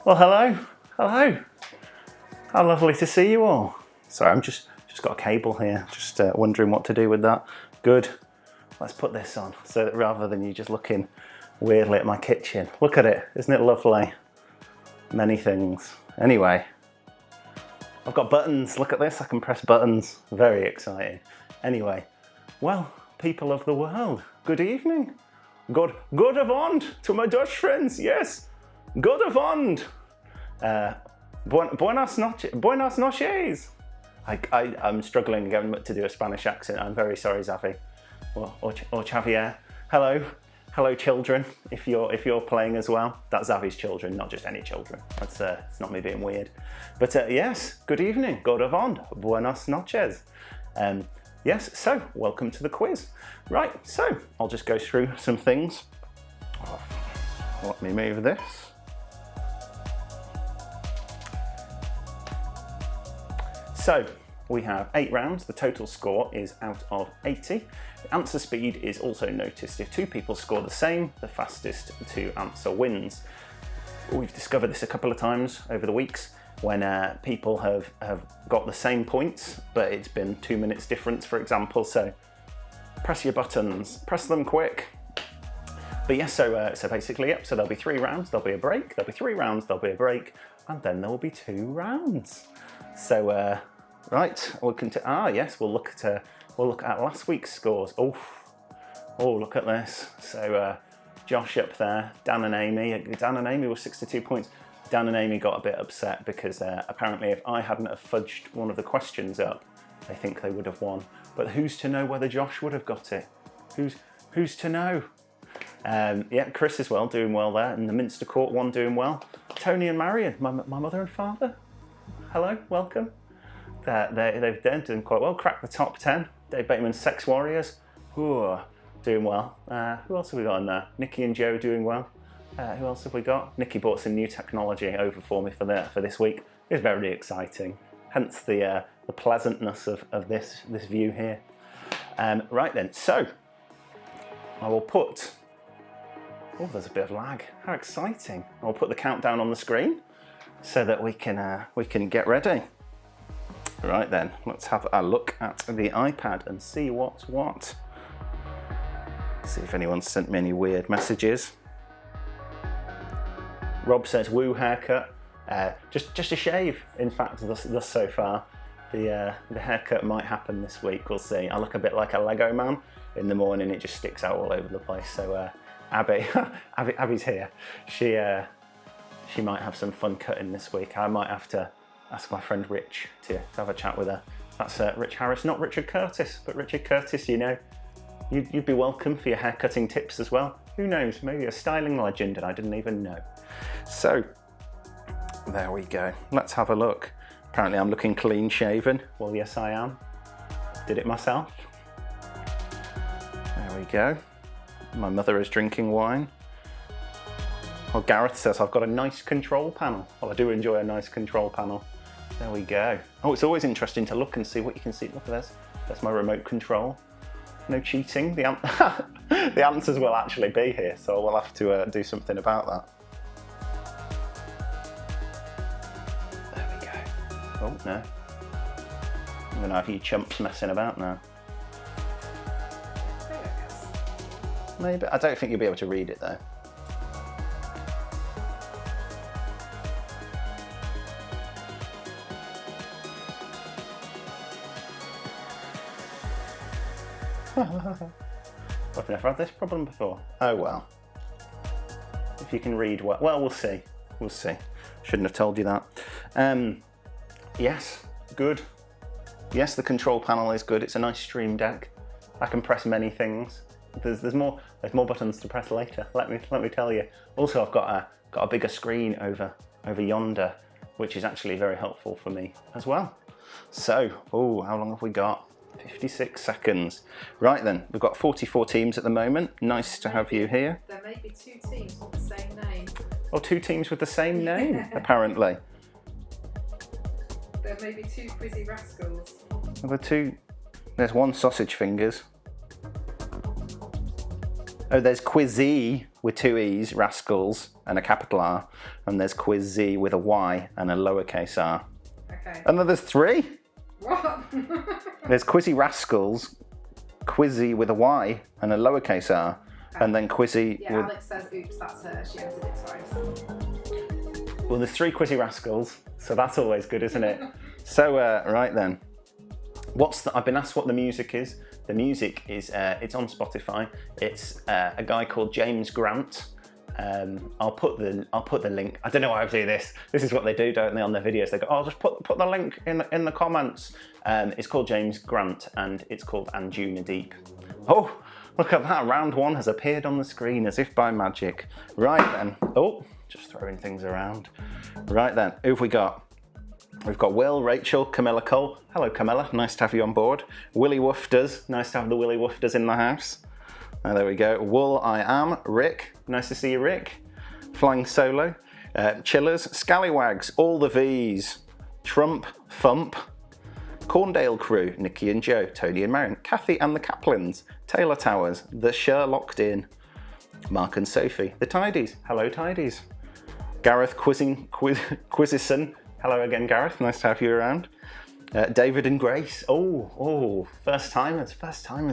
Well, hello. How lovely to see you all. Sorry, I'm just got a cable here, just wondering what to do with that. Good. Let's put this on so that rather than you just looking weirdly at my kitchen. Look at it, isn't it lovely? Many things. Anyway, I've got buttons. Look at this, I can press buttons. Very exciting. Anyway, well, people of the world, good evening. God avond to my Dutch friends, yes. God avond. Buenas noches. I'm struggling again to do a Spanish accent. I'm very sorry, Xavi. Or Xavier. Hello, children. If you're playing as well, that's Xavi's children, not just any children. That's it's not me being weird. But yes, good evening. God avond. Buenas noches. Yes. So welcome to the quiz. Right. So I'll just go through some things. Let me move this. So we have 8 rounds. The total score is out of 80. The answer speed is also noticed. If 2 people score the same, the fastest to answer wins. We've discovered this a couple of times over the weeks. when people have got the same points, but it's been 2 minutes difference, for example. So press your buttons, press them quick. But yes, so basically, yep, so there'll be 3 rounds, there'll be a break, there'll be 3 rounds, there'll be a break, and then there will be 2 rounds. So, right, we'll continue. Yes, we'll look at last week's scores. Oh, look at this. So Josh up there, Dan and Amy were 62 points. Dan and Amy got a bit upset because apparently if I hadn't have fudged one of the questions up, they think they would have won. But who's to know whether Josh would have got it? Who's to know? Yeah, Chris as well, doing well there, and the Minster Court one doing well. Tony and Marion, my mother and father. Hello, welcome. They've doing quite well, cracked the top 10. Dave Bateman's Sex Warriors, doing well. Who else have we got in there? Nikki and Joe doing well. Who else have we got? Nikki bought some new technology over for me for this week. It's very exciting. Hence the pleasantness of this view here. Right then, so I will put. Oh, there's a bit of lag. How exciting! I'll put the countdown on the screen so that we can get ready. Right then, let's have a look at the iPad and see what's what. See if anyone's sent me any weird messages. Rob says, woo haircut. Just a shave, in fact, thus so far. The haircut might happen this week, we'll see. I look a bit like a Lego man. In the morning, it just sticks out all over the place. So Abby's here. She might have some fun cutting this week. I might have to ask my friend Rich to have a chat with her. That's Rich Harris, not Richard Curtis, but Richard Curtis, you know. You'd be welcome for your haircutting tips as well. Who knows, maybe a styling legend and I didn't even know. So, there we go. Let's have a look. Apparently I'm looking clean shaven. Well, yes I am. Did it myself. There we go. My mother is drinking wine. Well, Gareth says I've got a nice control panel. Well, I do enjoy a nice control panel. There we go. Oh, it's always interesting to look and see what you can see. Look, there's my remote control. No cheating. The answers will actually be here, so we'll have to do something about that. There we go. Oh, no. I'm going to have you chumps messing about now. Maybe. I don't think you'll be able to read it, though. I've never had this problem before. Oh well. If you can read well, we'll see. We'll see. Shouldn't have told you that. Yes, good. Yes, the control panel is good. It's a nice Stream Deck. I can press many things. There's more buttons to press later. Let me tell you. Also, I've got a bigger screen over yonder, which is actually very helpful for me as well. So, how long have we got? 56 seconds. Right then, we've got 44 teams at the moment. Nice to have you here. There may be 2 teams with the same name. Oh, 2 teams with the same name, apparently. There may be 2 Quizzy Rascals. There's 1 Sausage Fingers. Oh, there's Quizzy with 2 E's, Rascals, and a capital R. And there's Quizzy with a Y and a lowercase r. Okay. And then there's 3. What? There's Quizzy Rascals, Quizzy with a Y and a lowercase r, and then Quizzy yeah, with... Alex says, oops, that's her. She entered it twice. Well, there's 3 Quizzy Rascals, so that's always good, isn't it? So, right then. I've been asked what the music is. The music is, it's on Spotify. It's a guy called James Grant. I'll put the link. I don't know why I do this. This is what they do, don't they, on their videos? They go, oh, just put the link in the comments. It's called James Grant and it's called Anjuna Deep. Oh, look at that. Round 1 has appeared on the screen as if by magic. Right then. Oh, just throwing things around. Right then. Who have we got? We've got Will, Rachel, Camilla Cole. Hello, Camilla. Nice to have you on board. Willy Woofers. Nice to have the Willy Woofers in the house. There we go. Wool I Am. Rick. Nice to see you, Rick. Flying Solo. Chillers. Scallywags. All the V's. Trump. Thump. Corndale Crew. Nikki and Joe. Tony and Marion. Kathy and the Kaplans. Taylor Towers. The Sherlocked In. Mark and Sophie. The Tidies. Hello, Tidies. Gareth Quizison. Hello again, Gareth. Nice to have you around. David and Grace. First timers,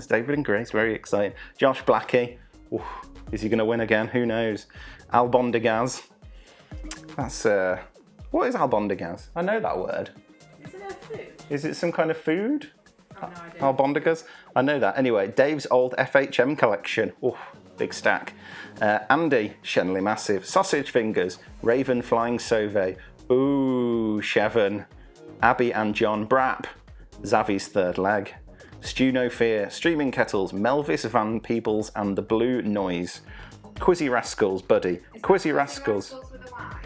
David and Grace. Very exciting. Josh Blackie. Ooh, is he going to win again? Who knows? Albondigaz. That's, what is albondigaz? I know that word. Is it a food? Is it some kind of food? Oh, no idea. Albondigas? I know that. Anyway, Dave's old FHM collection. Ooh, big stack. Andy, Shenley Massive. Sausage Fingers. Raven Flying Sauve. Ooh, Chevon. Abby and John Brapp. Zavi's Third Leg. Stew No Fear. Streaming Kettles. Melvis Van Peebles and the Blue Noise. Quizzy Rascals, Buddy. Quizzy Rascals. With a Y?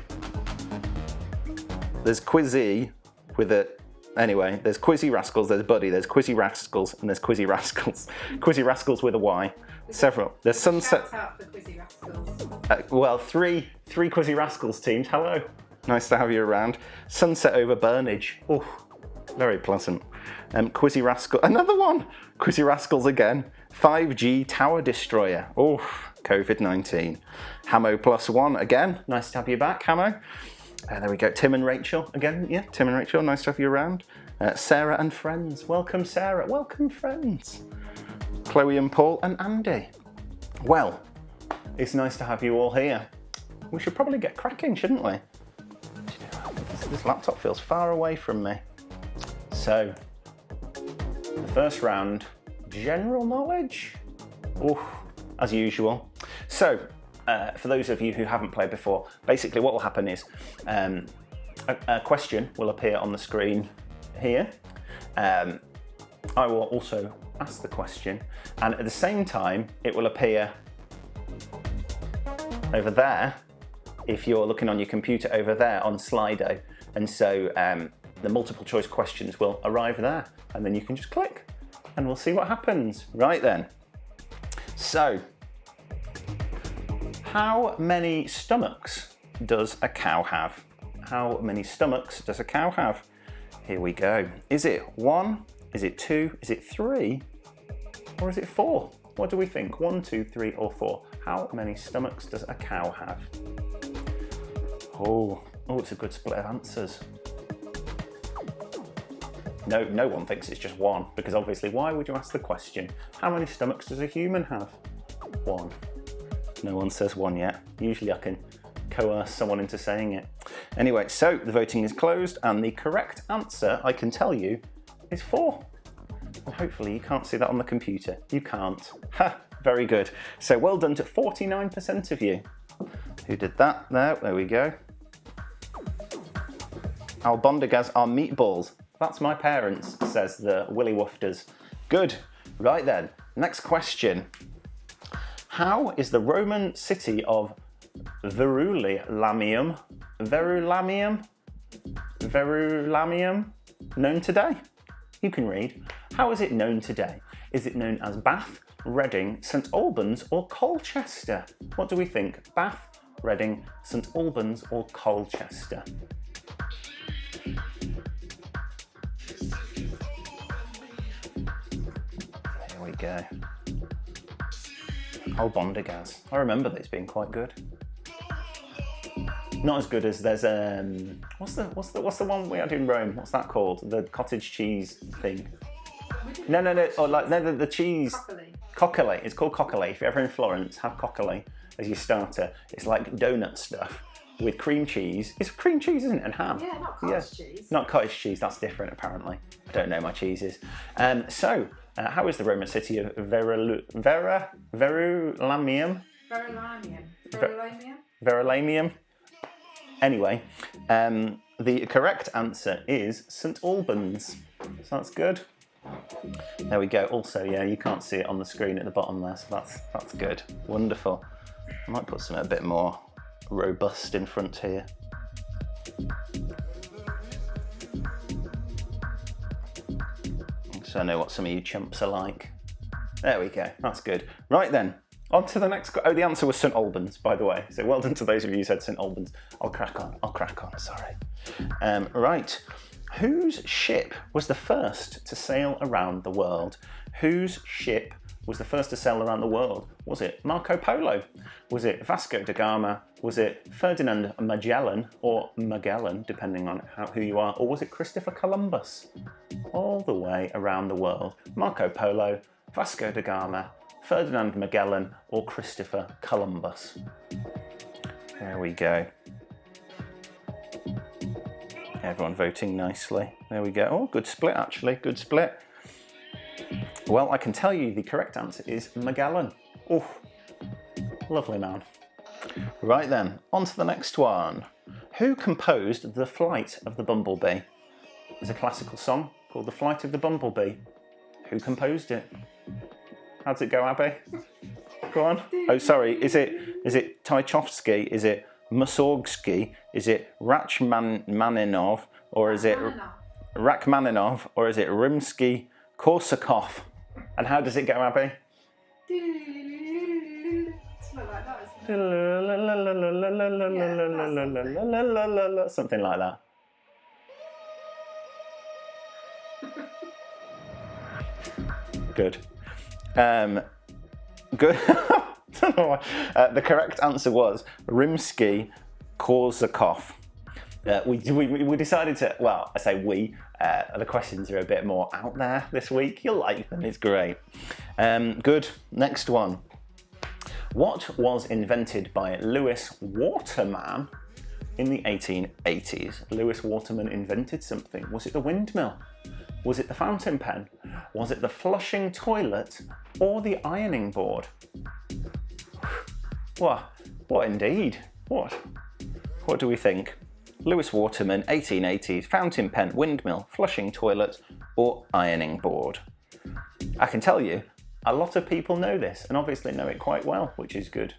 There's Quizzy with a... Anyway, there's Quizzy Rascals, there's Buddy, there's Quizzy Rascals, and there's Quizzy Rascals. Quizzy Rascals with a Y. Several. There's Sunset... Shout out for Quizzy Rascals. Three Quizzy Rascals teams. Hello. Nice to have you around. Sunset over Burnage. Oh, very pleasant. Quizzy Rascal... Another one! Quizzy Rascals again. 5G Tower Destroyer. Oh, COVID-19. Hamo +1 again. Nice to have you back, Hamo. There we go. Tim and Rachel again. Yeah, Tim and Rachel. Nice to have you around. Sarah and friends. Welcome, Sarah. Welcome, friends. Chloe and Paul and Andy. Well, it's nice to have you all here. We should probably get cracking, shouldn't we? This laptop feels far away from me. So, the first round, general knowledge. Ooh, as usual. So, for those of you who haven't played before, basically what will happen is a question will appear on the screen here. I will also ask the question, and at the same time it will appear over there if you're looking on your computer over there on Slido, and so the multiple choice questions will arrive there, and then you can just click and we'll see what happens. Right then, so how many stomachs does a cow have? How many stomachs does a cow have? Here we go. Is it 1? Is it 2? Is it 3? Or is it 4? What do we think? 1, 2, 3, or 4? How many stomachs does a cow have? Oh, it's a good split of answers. No one thinks it's just 1, because obviously why would you ask the question? How many stomachs does a human have? 1. No one says 1 yet. Usually I can coerce someone into saying it. Anyway, so the voting is closed, and the correct answer, I can tell you, is 4. And hopefully you can't see that on the computer. You can't. Ha! Very good. So well done to 49% of you who did that. There we go. Albondigas are meatballs. That's my parents, says the Willy Wofters. Good. Right then, next question. How is the Roman city of Verulamium known today? You can read. How is it known today? Is it known as Bath, Reading, St Albans, or Colchester? What do we think? Bath, Reading, St Albans, or Colchester? Here we go. Albondigas. I remember these being quite good. Not as good as there's what's the one we had in Rome? What's that called? The cottage cheese thing. No. Or like no, the cheese. Coccoli. It's called coccoli. If you're ever in Florence, have coccoli as your starter. It's like donut stuff with cream cheese. It's cream cheese, isn't it? And ham. Yeah, not cottage cheese. Not cottage cheese. That's different, apparently. I don't know my cheeses. How is the Roman city of Verulamium? Verulamium. Anyway, the correct answer is St Albans. So that's good. There we go. Also, yeah, you can't see it on the screen at the bottom there, so that's good. Wonderful. I might put something a bit more robust in front here. So I know what some of you chumps are like. There we go. That's good. Right then. On to the next. Oh, the answer was St Albans, by the way. So well done to those of you who said St Albans. I'll crack on. Sorry. Right. Whose ship was the first to sail around the world? Whose ship was the first to sail around the world? Was it Marco Polo? Was it Vasco da Gama? Was it Ferdinand Magellan, or Magellan, depending on who you are? Or was it Christopher Columbus? All the way around the world. Marco Polo, Vasco da Gama, Ferdinand Magellan, or Christopher Columbus? There we go. Everyone voting nicely. There we go. Oh, good split actually, good split. Well, I can tell you the correct answer is Magellan. Oh, lovely man. Right then, on to the next one. Who composed The Flight of the Bumblebee? It's a classical song called The Flight of the Bumblebee. Who composed it? How does it go, Abby? Go on. Oh, sorry. Is it Tchaikovsky? Is it Mussorgsky? Is it Rachmaninoff? Or is it Rachmaninoff? Or is it Rimsky-Korsakov? And how does it go, Abby? Something like that. Good. Good. Don't know why. The correct answer was Rimsky-Korsakov. We decided to, well, I say we, the questions are a bit more out there this week. You'll like them, it's great. Good, next one. What was invented by Lewis Waterman in the 1880s? Lewis Waterman invented something. Was it the windmill? Was it the fountain pen? Was it the flushing toilet or the ironing board? What indeed? What do we think? Lewis Waterman, 1880s, fountain pen, windmill, flushing toilet, or ironing board? I can tell you, a lot of people know this, and obviously know it quite well, which is good.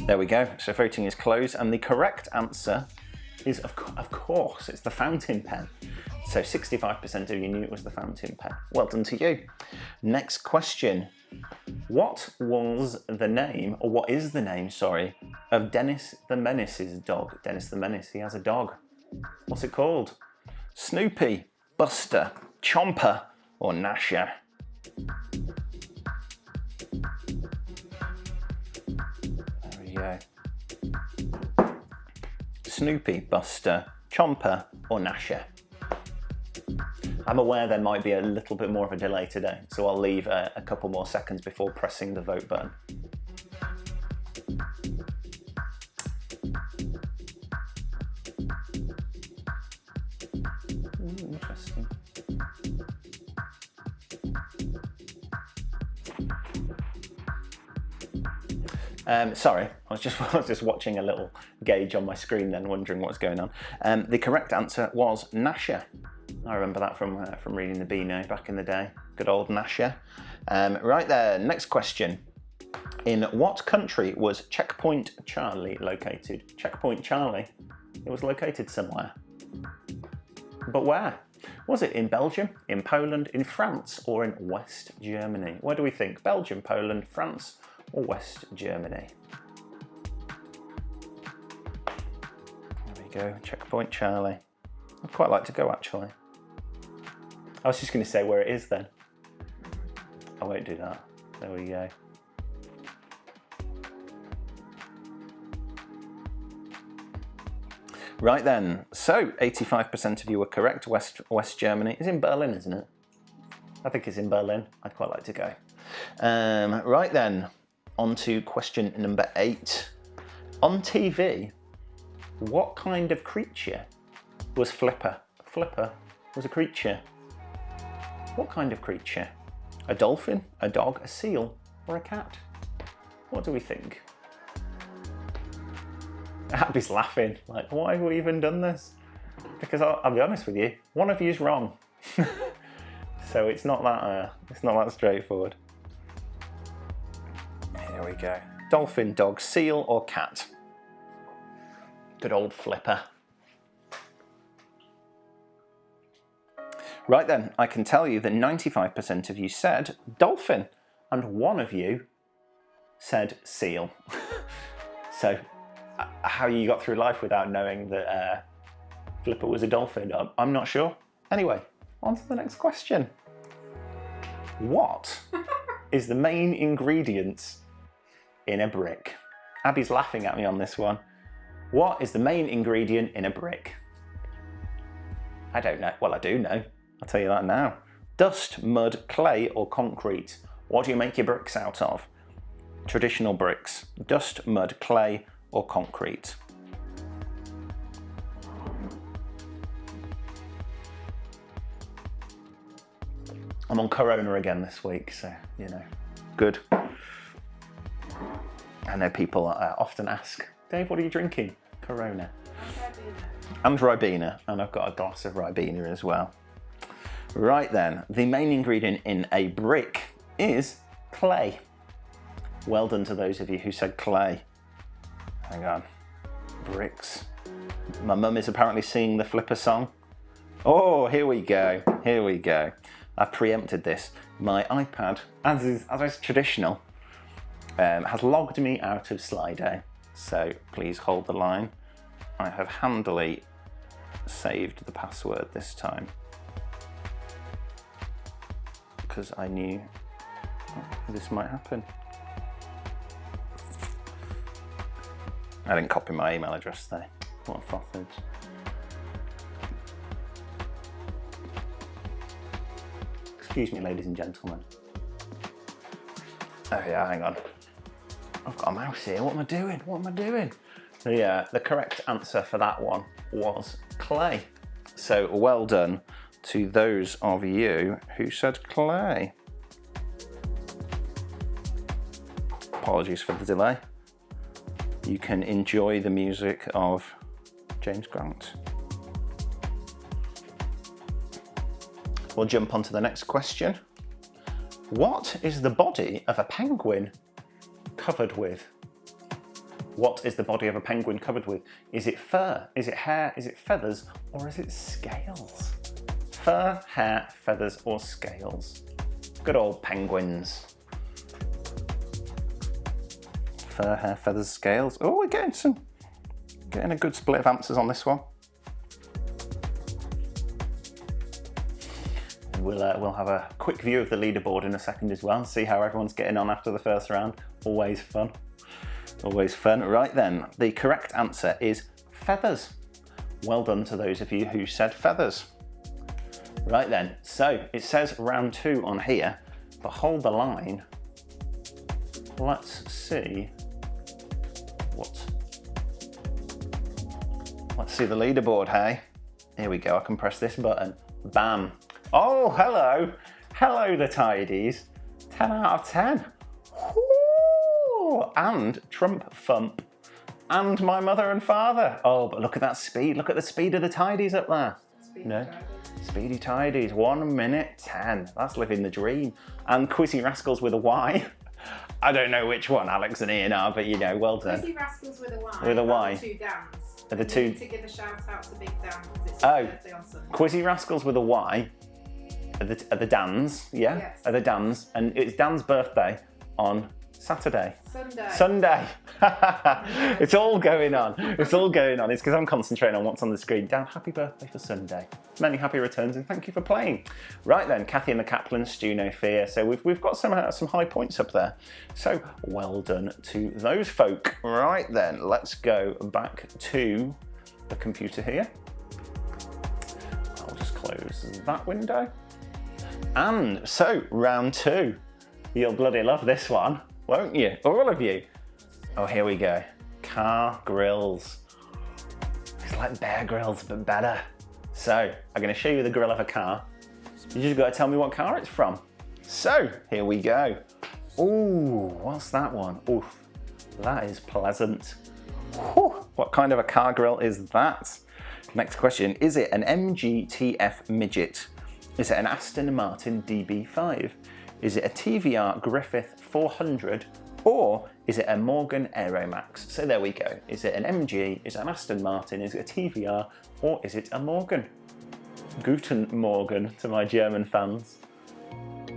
There we go, so voting is closed, and the correct answer is, of course, it's the fountain pen. So 65% of you knew it was the fountain pen. Well done to you. Next question. What was the name, or what is the name, sorry, of Dennis the Menace's dog? Dennis the Menace, he has a dog. What's it called? Snoopy, Buster, Chomper, or Gnasher? There we go. Snoopy, Buster, Chomper, or Gnasher? I'm aware there might be a little bit more of a delay today, so I'll leave a couple more seconds before pressing the vote button. Interesting. Sorry, I was just watching a little gauge on my screen then, wondering what's going on. The correct answer was Gnasher. I remember that from reading the Beano back in the day. Good old Gnasher. Right there, next question. In what country was Checkpoint Charlie located? Checkpoint Charlie, it was located somewhere. But where? Was it in Belgium, in Poland, in France, or in West Germany? Where do we think? Belgium, Poland, France, or West Germany? There we go, Checkpoint Charlie. I'd quite like to go, actually. I was just going to say where it is then. I won't do that. There we go. Right then, so 85% of you were correct. West Germany is in Berlin, isn't it? I think it's in Berlin. I'd quite like to go. Right then, on to question number 8. On TV, what kind of creature was Flipper? Flipper was a creature. What kind of creature? A dolphin, a dog, a seal, or a cat? What do we think? Abby's laughing, like, why have we even done this? Because I'll be honest with you, one of you's wrong. So it's not that straightforward. Here we go. Dolphin, dog, seal, or cat? Good old Flipper. Right then, I can tell you that 95% of you said dolphin, and one of you said seal. So how you got through life without knowing that Flipper was a dolphin, I'm not sure. Anyway, on to the next question. What is the main ingredient in a brick? Abby's laughing at me on this one. What is the main ingredient in a brick? I don't know. Well, I do know. I'll tell you that now. Dust, mud, clay, or concrete? What do you make your bricks out of? Traditional bricks. Dust, mud, clay, or concrete? I'm on Corona again this week, so, you know, good. I know people often ask, Dave, what are you drinking? Corona. And Ribena, and I've got a glass of Ribena as well. Right then, the main ingredient in a brick is clay. Well done to those of you who said clay. Hang on, bricks. My mum is apparently singing the Flipper song. Oh, here we go, here we go. I preempted this. My iPad, as is traditional, has logged me out of Slido. So please hold the line. I have handily saved the password this time because I knew this might happen. I didn't copy my email address though. What a fothers. Excuse me, ladies and gentlemen. Oh yeah, hang on. I've got a mouse here. What am I doing? What am I doing? The correct answer for that one was clay. So well done to those of you who said clay. Apologies for the delay. You can enjoy the music of James Grant. We'll jump on to the next question. What is the body of a penguin covered with? What is the body of a penguin covered with? Is it fur? Is it hair? Is it feathers? Or is it scales? Fur, hair, feathers, or scales? Good old penguins. Fur, hair, feathers, scales. Oh, we're getting a good split of answers on this one. We'll have a quick view of the leaderboard in a second as well, see how everyone's getting on after the first round. Always fun. Always fun. Right then, the correct answer is feathers. Well done to those of you who said feathers. Right then, so it says round 2 on here, but hold the line. Let's see Let's see the leaderboard, hey? Here we go, I can press this button. Bam. Oh, hello. Hello, the Tidies. 10 out of 10. Woo! And Trump Thump. And my mother and father. Oh, but look at that speed. Look at the speed of the Tidies up there. Speedy Tidies. 1 minute 10. That's living the dream. And Quizzy Rascals with a Y. I don't know which one Alex and Ian are, but you know, well done. Quizzy Rascals with a Y. With a Y. The 2 Dans. The two. Need to give a shout out to Big Dan because it's his birthday on Sunday. Quizzy Rascals with a Y are the Dans, yeah? Yes. Are the Dans, and it's Dan's birthday on Saturday. Sunday. It's all going on. It's all going on. It's because I'm concentrating on what's on the screen. Dan, happy birthday for Sunday. Many happy returns and thank you for playing. Right then, Kathy and the Kaplan, Stu No Fear. So we've got some high points up there. So well done to those folk. Right then, let's go back to the computer here. I'll just close that window. And so round 2. You'll bloody love this one, won't you? All of you. Oh, here we go. Car grills. It's like Bear Grylls, but better. So, I'm going to show you the grill of a car. You just got to tell me what car it's from. So, here we go. Ooh, what's that one? Oof, that is pleasant. Whew, what kind of a car grill is that? Next question, is it an MGTF Midget? Is it an Aston Martin DB5? Is it a TVR Griffith 400? Or is it a Morgan Aeromax? So there we go. Is it an MG? Is it an Aston Martin? Is it a TVR? Or is it a Morgan? Guten Morgen to my German fans.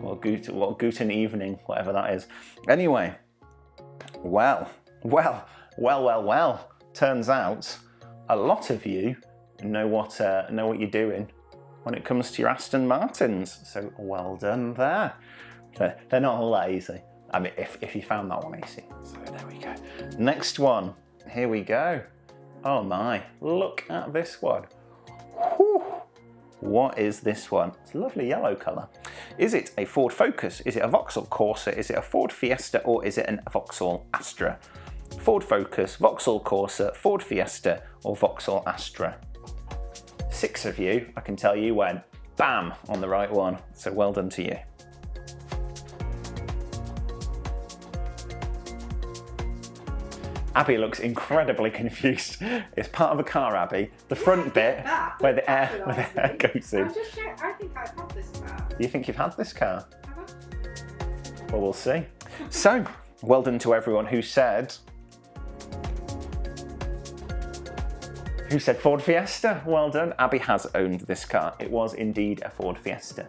Or Guten Evening, whatever that is. Anyway, well. turns out a lot of you know what you're doing when it comes to your Aston Martins. So well done there. They're not all that easy. I mean, if you found that one easy. So there we go. Next one. Here we go. Oh my, look at this one. Whew. What is this one? It's a lovely yellow colour. Is it a Ford Focus? Is it a Vauxhall Corsa? Is it a Ford Fiesta? Or is it an Vauxhall Astra? Ford Focus, Vauxhall Corsa, Ford Fiesta, or Vauxhall Astra? 6 of you, I can tell you, went bam on the right one. So well done to you. Abby looks incredibly confused. It's part of a car, Abby. The front bit where the air goes in. I think I've had this car. You think you've had this car? Well, we'll see. So, well done to everyone who said Ford Fiesta. Well done. Abby has owned this car. It was indeed a Ford Fiesta.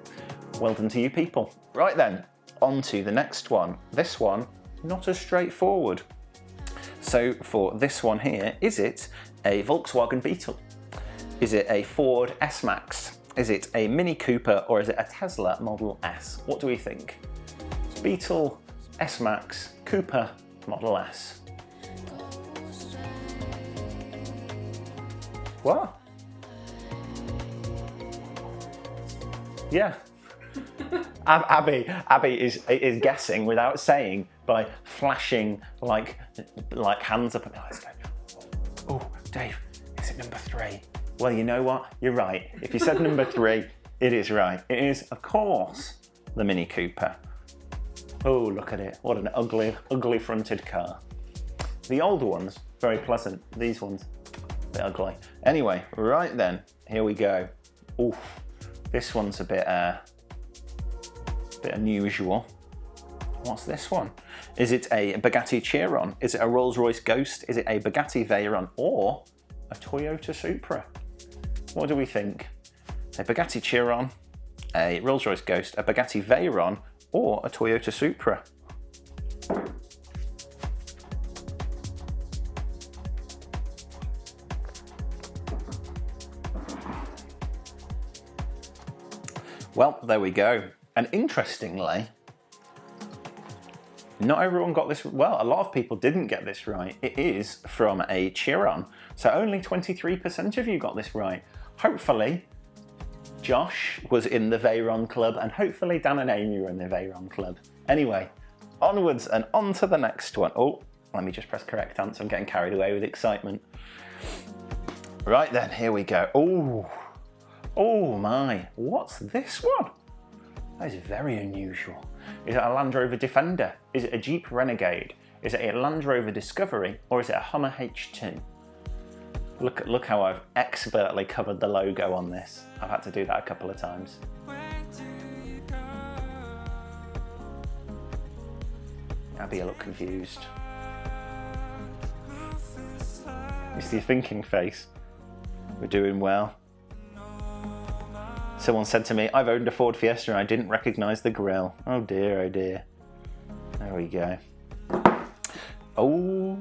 Well done to you people. Right then, on to the next one. This one, not as straightforward. So for this one here, is it a Volkswagen Beetle? Is it a Ford S-Max? Is it a Mini Cooper, or is it a Tesla Model S? What do we think? Beetle, S-Max, Cooper, Model S. What? Yeah. Abby is guessing without saying by flashing like hands up. Oh, Dave, is it number 3? Well, you know what? You're right. If you said number 3, it is right. It is, of course, the Mini Cooper. Oh, look at it. What an ugly fronted car. The older ones, very pleasant. These ones, a bit ugly. Anyway, right then, here we go. Oof, this one's a bit unusual. What's this one? Is it a Bugatti Chiron? Is it a Rolls-Royce Ghost? Is it a Bugatti Veyron, or a Toyota Supra? What do we think? A Bugatti Chiron, a Rolls-Royce Ghost, a Bugatti Veyron, or a Toyota Supra? Well, there we go. And interestingly, not everyone got this, well, a lot of people didn't get this right. It is from a Chiron. So only 23% of you got this right. Hopefully, Josh was in the Veyron Club, and hopefully Dan and Amy were in the Veyron Club. Anyway, onwards and on to the next one. Oh, let me just press correct answer. I'm getting carried away with excitement. Right then, here we go. Oh my, what's this one? That is very unusual. Is it a Land Rover Defender? Is it a Jeep Renegade? Is it a Land Rover Discovery? Or is it a Hummer H2? Look how I've expertly covered the logo on this. I've had to do that a couple of times. Abby, you look confused. You see your thinking face. We're doing well. Someone said to me, I've owned a Ford Fiesta and I didn't recognise the grille. Oh dear, oh dear. There we go. Oh.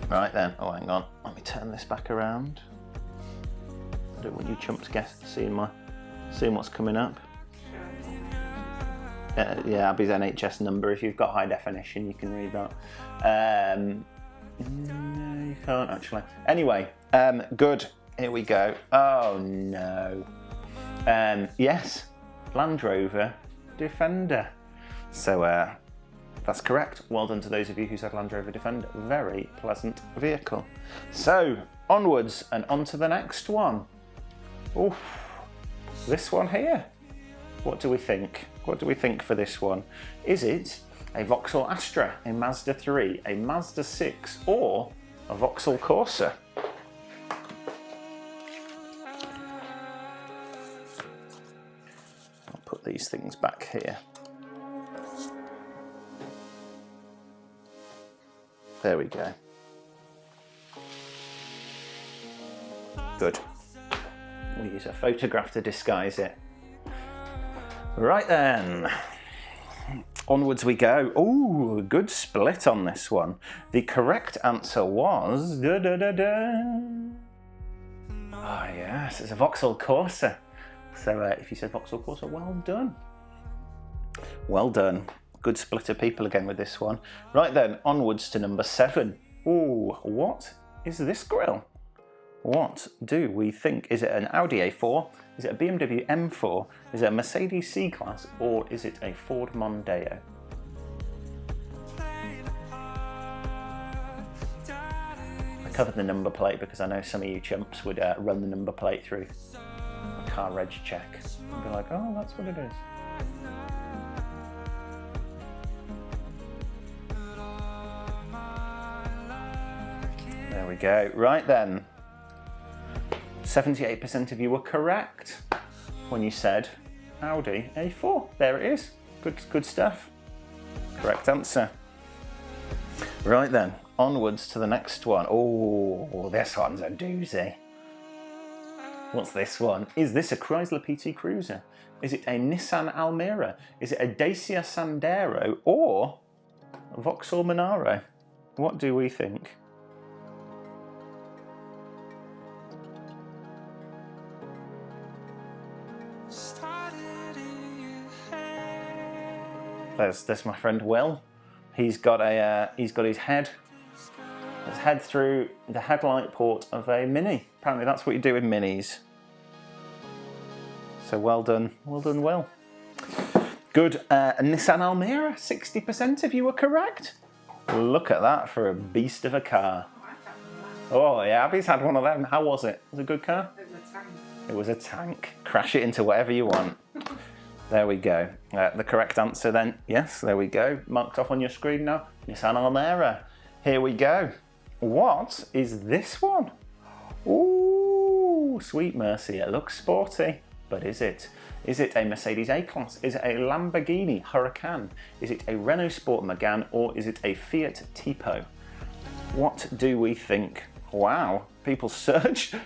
Right then, oh hang on, let me turn this back around. I don't want you chumps seeing what's coming up. Yeah, Abby's NHS number. If you've got high definition, you can read that. No, you can't actually. Anyway, good. Here we go. Oh no. Yes, Land Rover Defender. So that's correct. Well done to those of you who said Land Rover Defender. Very pleasant vehicle. So onwards and on to the next one. Oof. This one here. What do we think? What do we think for this one? Is it a Vauxhall Astra, a Mazda 3, a Mazda 6, or a Vauxhall Corsa? I'll put these things back here. There we go. Good. We'll use a photograph to disguise it. Right then. onwards we go. Ooh, good split on this one. The correct answer was... Oh yes, it's a Vauxhall Corsa. So if you said Vauxhall Corsa, well done. Well done. Good split of people again with this one. Right then, onwards to number 7. Ooh, what is this grille? What do we think? Is it an Audi A4? Is it a BMW M4? Is it a Mercedes C-Class? Or is it a Ford Mondeo? I covered the number plate because I know some of you chumps would run the number plate through a car reg check and be like, oh, that's what it is. There we go. Right then. 78% of you were correct when you said Audi A4. There it is. Good stuff. Correct answer. Right then, onwards to the next one. Oh, this one's a doozy. What's this one? Is this a Chrysler PT Cruiser? Is it a Nissan Almera? Is it a Dacia Sandero or a Vauxhall Monaro? What do we think? There's my friend Will. He's got his head through the headlight port of a Mini. Apparently that's what you do in Minis. So well done, Will. Good. A Nissan Almera. 60% of you were correct. Look at that for a beast of a car. Oh yeah, Abby's had one of them. How was it? Was it a good car? It was a tank. It was a tank. Crash it into whatever you want. There we go. The correct answer then, yes, there we go. Marked off on your screen now. Nissan Almera. Here we go. What is this one? Ooh, sweet mercy. It looks sporty, but is it? Is it a Mercedes A-Class? Is it a Lamborghini Huracan? Is it a Renault Sport Megane? Or is it a Fiat Tipo? What do we think? Wow, people surged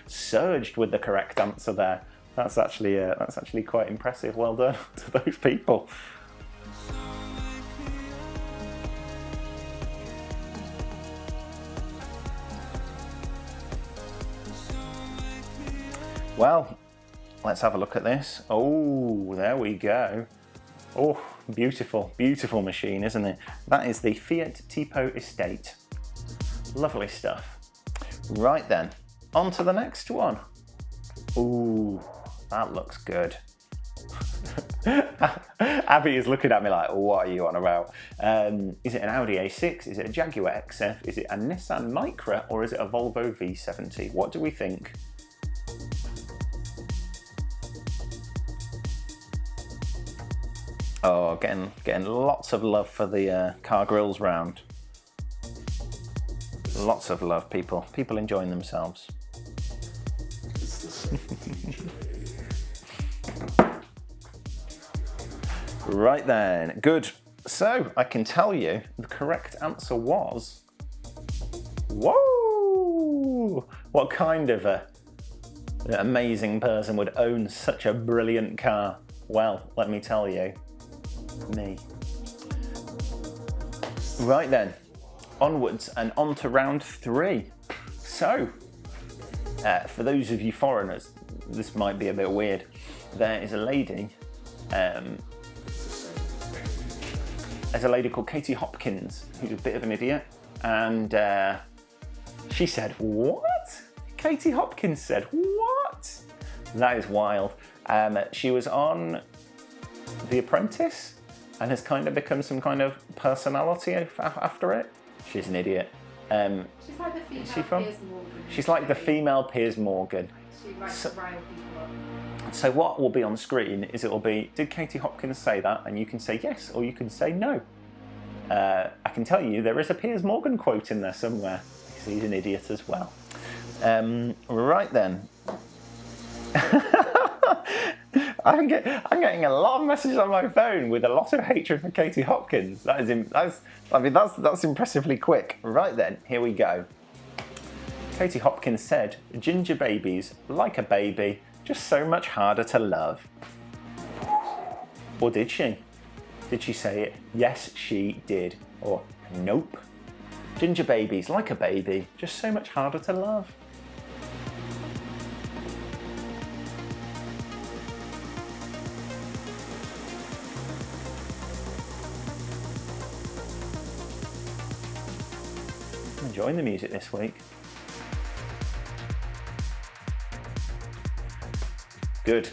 with the correct answer there. That's actually quite impressive. Well done to those people. Well, let's have a look at this. Oh, there we go. Oh, beautiful, beautiful machine, isn't it? That is the Fiat Tipo Estate. Lovely stuff. Right then, on to the next one. Ooh, that looks good. Abby is looking at me like, what are you on about? Is it an Audi A6? Is it a Jaguar XF? Is it a Nissan Micra? Or is it a Volvo V70? What do we think? Oh, getting lots of love for the car grills round. Lots of love, people enjoying themselves. Right then, good. So I can tell you the correct answer was, whoa! What kind of an amazing person would own such a brilliant car? Well, let me tell you, me. Right then, onwards and on to round 3. So, for those of you foreigners, this might be a bit weird. There is a lady, there's a lady called Katie Hopkins, who's a bit of an idiot, and she said, what? Katie Hopkins said, what? That is wild. She was on The Apprentice and has kind of become some kind of personality after it. She's an idiot. She's like the female Piers Morgan. She's like the female Piers Morgan. She likes to rile people up. So what will be on screen is it'll be, did Katie Hopkins say that? And you can say yes, or you can say no. I can tell you there is a Piers Morgan quote in there somewhere, because he's an idiot as well. Right then. I'm getting a lot of messages on my phone with a lot of hatred for Katie Hopkins. That's impressively quick. Right then, here we go. Katie Hopkins said, "Ginger babies, like a baby, just so much harder to love." Or did she? Did she say it? Yes, she did. Or nope. Ginger babies, like a baby, just so much harder to love. I'm enjoying the music this week. Good.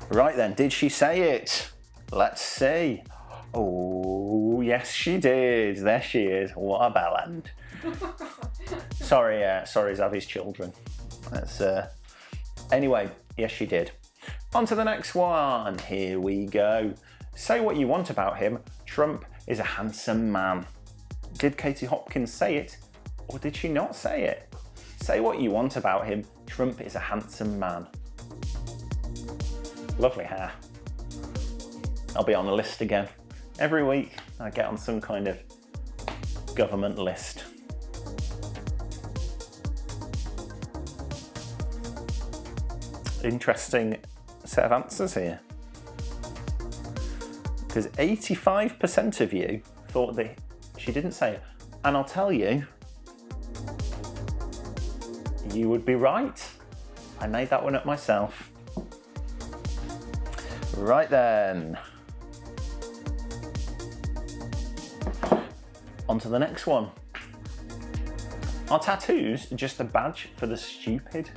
Right then, did she say it? Let's see. Oh, yes she did. There she is. What a bellend. Sorry, Zavi's children. That's anyway, yes she did. On to the next one. Here we go. Say what you want about him. Trump is a handsome man. Did Katie Hopkins say it, or did she not say it? Say what you want about him. Trump is a handsome man. Lovely hair. I'll be on the list again. Every week I get on some kind of government list. Interesting set of answers here. Because 85% of you thought that she didn't say it. And I'll tell you, you would be right. I made that one up myself. Right then. On to the next one. Are tattoos just a badge for the stupid?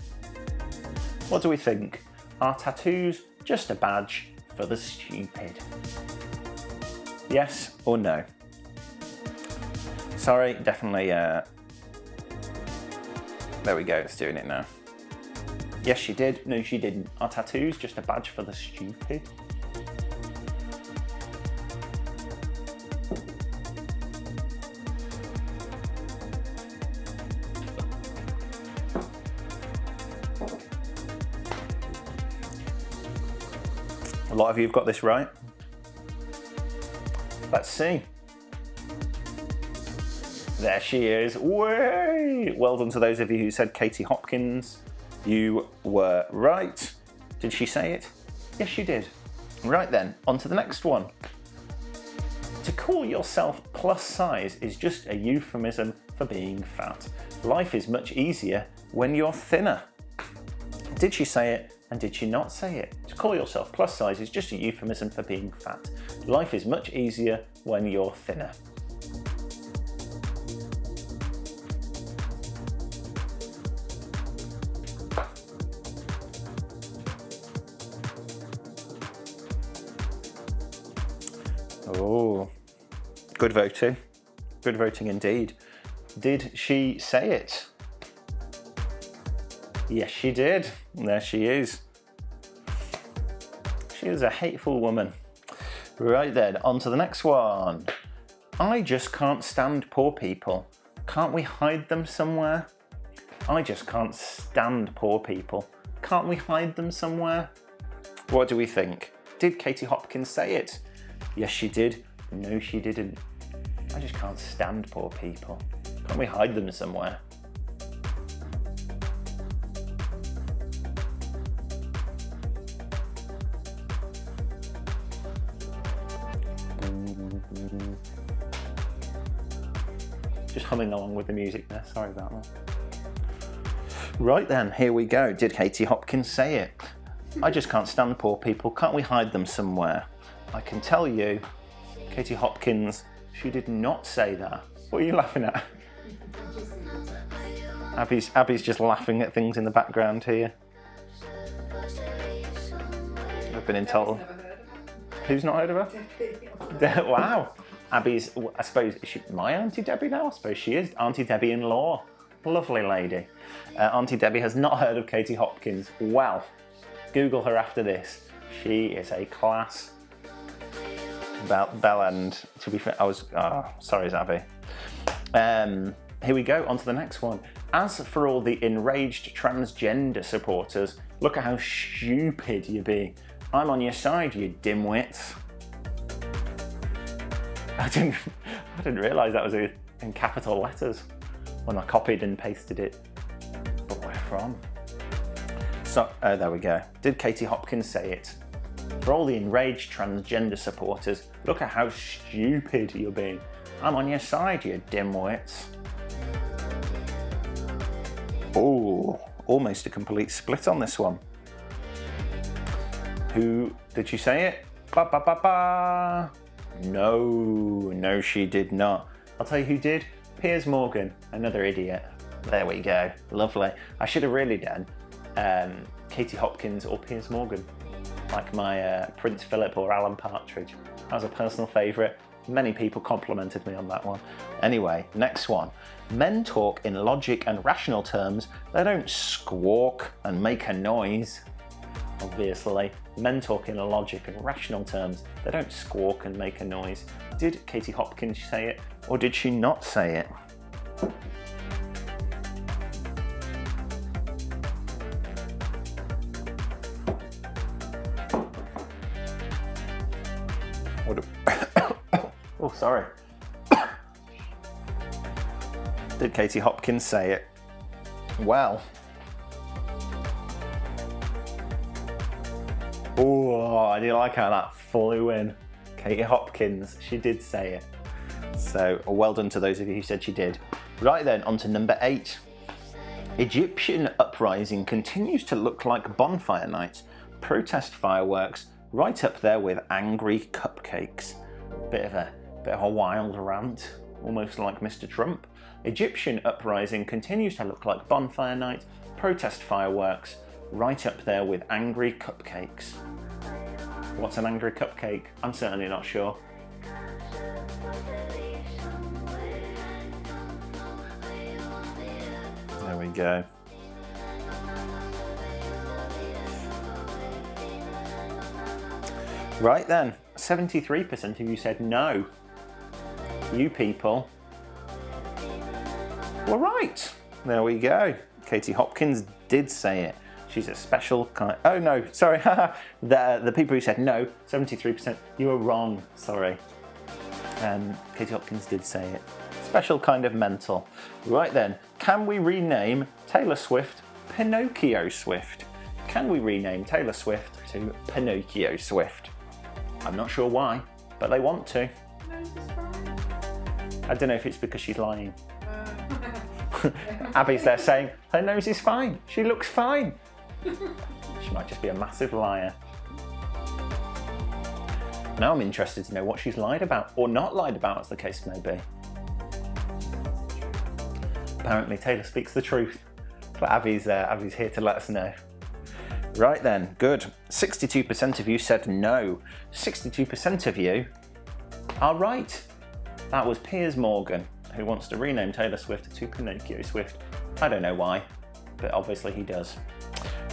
What do we think? Are tattoos just a badge for the stupid? Yes or no? Sorry, definitely. There we go, it's doing it now. Yes, she did. No, she didn't. Are tattoos just a badge for the stupid? A lot of you have got this right. Let's see. There she is. Way! Well done to those of you who said Katie Hopkins. You were right. Did she say it? Yes, she did. Right then, on to the next one. To call yourself plus size is just a euphemism for being fat. Life is much easier when you're thinner. Did she say it, and did she not say it? To call yourself plus size is just a euphemism for being fat. Life is much easier when you're thinner. Oh, good voting. Good voting indeed. Did she say it? Yes, she did. There she is. She is a hateful woman. Right then, on to the next one. I just can't stand poor people. Can't we hide them somewhere? I just can't stand poor people. Can't we hide them somewhere? What do we think? Did Katie Hopkins say it? Yes, she did. No, she didn't. I just can't stand poor people. Can't we hide them somewhere? Just humming along with the music there, sorry about that. Right then, here we go. Did Katie Hopkins say it? I just can't stand poor people. Can't we hide them somewhere? I can tell you, Katie Hopkins, she did not say that. What are you laughing at? Abby's just laughing at things in the background here. I've been told. Who's not heard of her? Wow. Abby's, I suppose, is she my Auntie Debbie now? I suppose she is. Auntie Debbie-in-law. Lovely lady. Auntie Debbie has not heard of Katie Hopkins. Well, Google her after this. She is a class bellend. To be fair, sorry, Zabby. Here we go, on to the next one. As for all the enraged transgender supporters, look at how stupid you're being. I'm on your side, you dimwits. I didn't realise that was in capital letters when I copied and pasted it. But where from? So, there we go. Did Katie Hopkins say it? For all the enraged transgender supporters, look at how stupid you're being. I'm on your side, you dimwits. Oh, almost a complete split on this one. Who did she say it? Ba ba ba ba. No, she did not. I'll tell you who did. Piers Morgan, another idiot. There we go, lovely. I should have really done Katie Hopkins or Piers Morgan, like my Prince Philip or Alan Partridge. That was a personal favourite. Many people complimented me on that one. Anyway, next one. Men talk in logic and rational terms. They don't squawk and make a noise. Obviously, men talk in logic and rational terms. They don't squawk and make a noise. Did Katie Hopkins say it, or did she not say it? Oh, sorry. Did Katie Hopkins say it? Well. Oh, I do like how that flew in. Katie Hopkins, she did say it. So, well done to those of you who said she did. Right then, on to number 8. Egyptian uprising continues to look like bonfire night. Protest fireworks, right up there with angry cupcakes. Bit of a wild rant, almost like Mr. Trump. Egyptian uprising continues to look like bonfire night. Protest fireworks, right up there with angry cupcakes. What's an angry cupcake? I'm certainly not sure. There we go. Right then, 73% of you said no. You people were right. There we go. Katie Hopkins did say it. She's a special kind. Oh no, sorry. the people who said no, 73%. You were wrong. Sorry. Katie Hopkins did say it. Special kind of mental. Right then, can we rename Taylor Swift Pinocchio Swift? Can we rename Taylor Swift to Pinocchio Swift? I'm not sure why, but they want to. I don't know if it's because she's lying. Abby's there saying, her nose is fine, she looks fine. She might just be a massive liar. Now I'm interested to know what she's lied about, or not lied about, as the case may be. Apparently Taylor speaks the truth, but Abby's here to let us know. Right then, good. 62% of you said no. 62% of you are right. That was Piers Morgan, who wants to rename Taylor Swift to Pinocchio Swift. I don't know why, but obviously he does.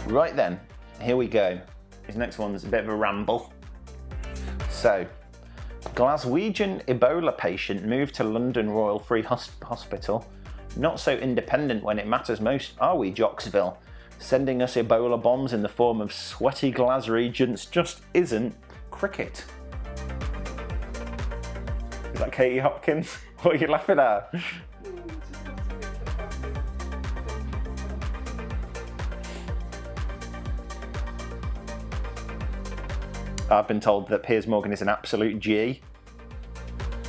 Right then, here we go. His next one's a bit of a ramble. So, Glaswegian Ebola patient moved to London Royal Free Hospital. Not so independent when it matters most, are we, Jocksville? Sending us Ebola bombs in the form of sweaty Glaswegians just isn't cricket. Is that Katie Hopkins? What are you laughing at? I've been told that Piers Morgan is an absolute G.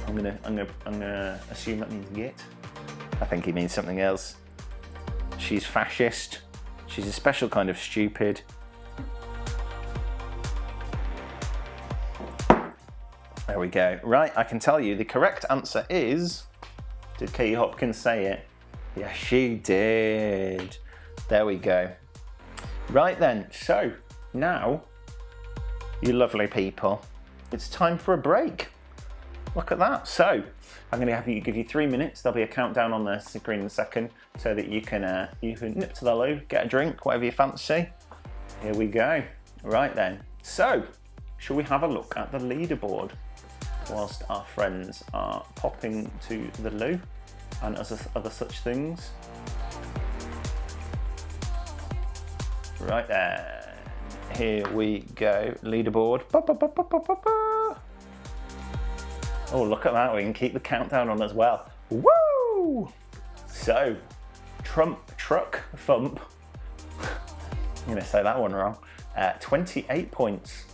I'm gonna assume that means git. I think he means something else. She's fascist. She's a special kind of stupid. There we go. Right, I can tell you the correct answer is... Did Katie Hopkins say it? Yes, she did. There we go. Right then, so now, you lovely people, it's time for a break. Look at that. So, I'm going to give you 3 minutes. There'll be a countdown on the screen in a second so that you can nip to the loo, get a drink, whatever you fancy. Here we go. Right then. So, shall we have a look at the leaderboard whilst our friends are popping to the loo and other such things? Right there. Here we go. Leaderboard. Ba, ba, ba, ba, ba, ba, ba. Oh, look at that. We can keep the countdown on as well. Woo! So, Trump Truck Thump. I'm going to say that one wrong. 28 points.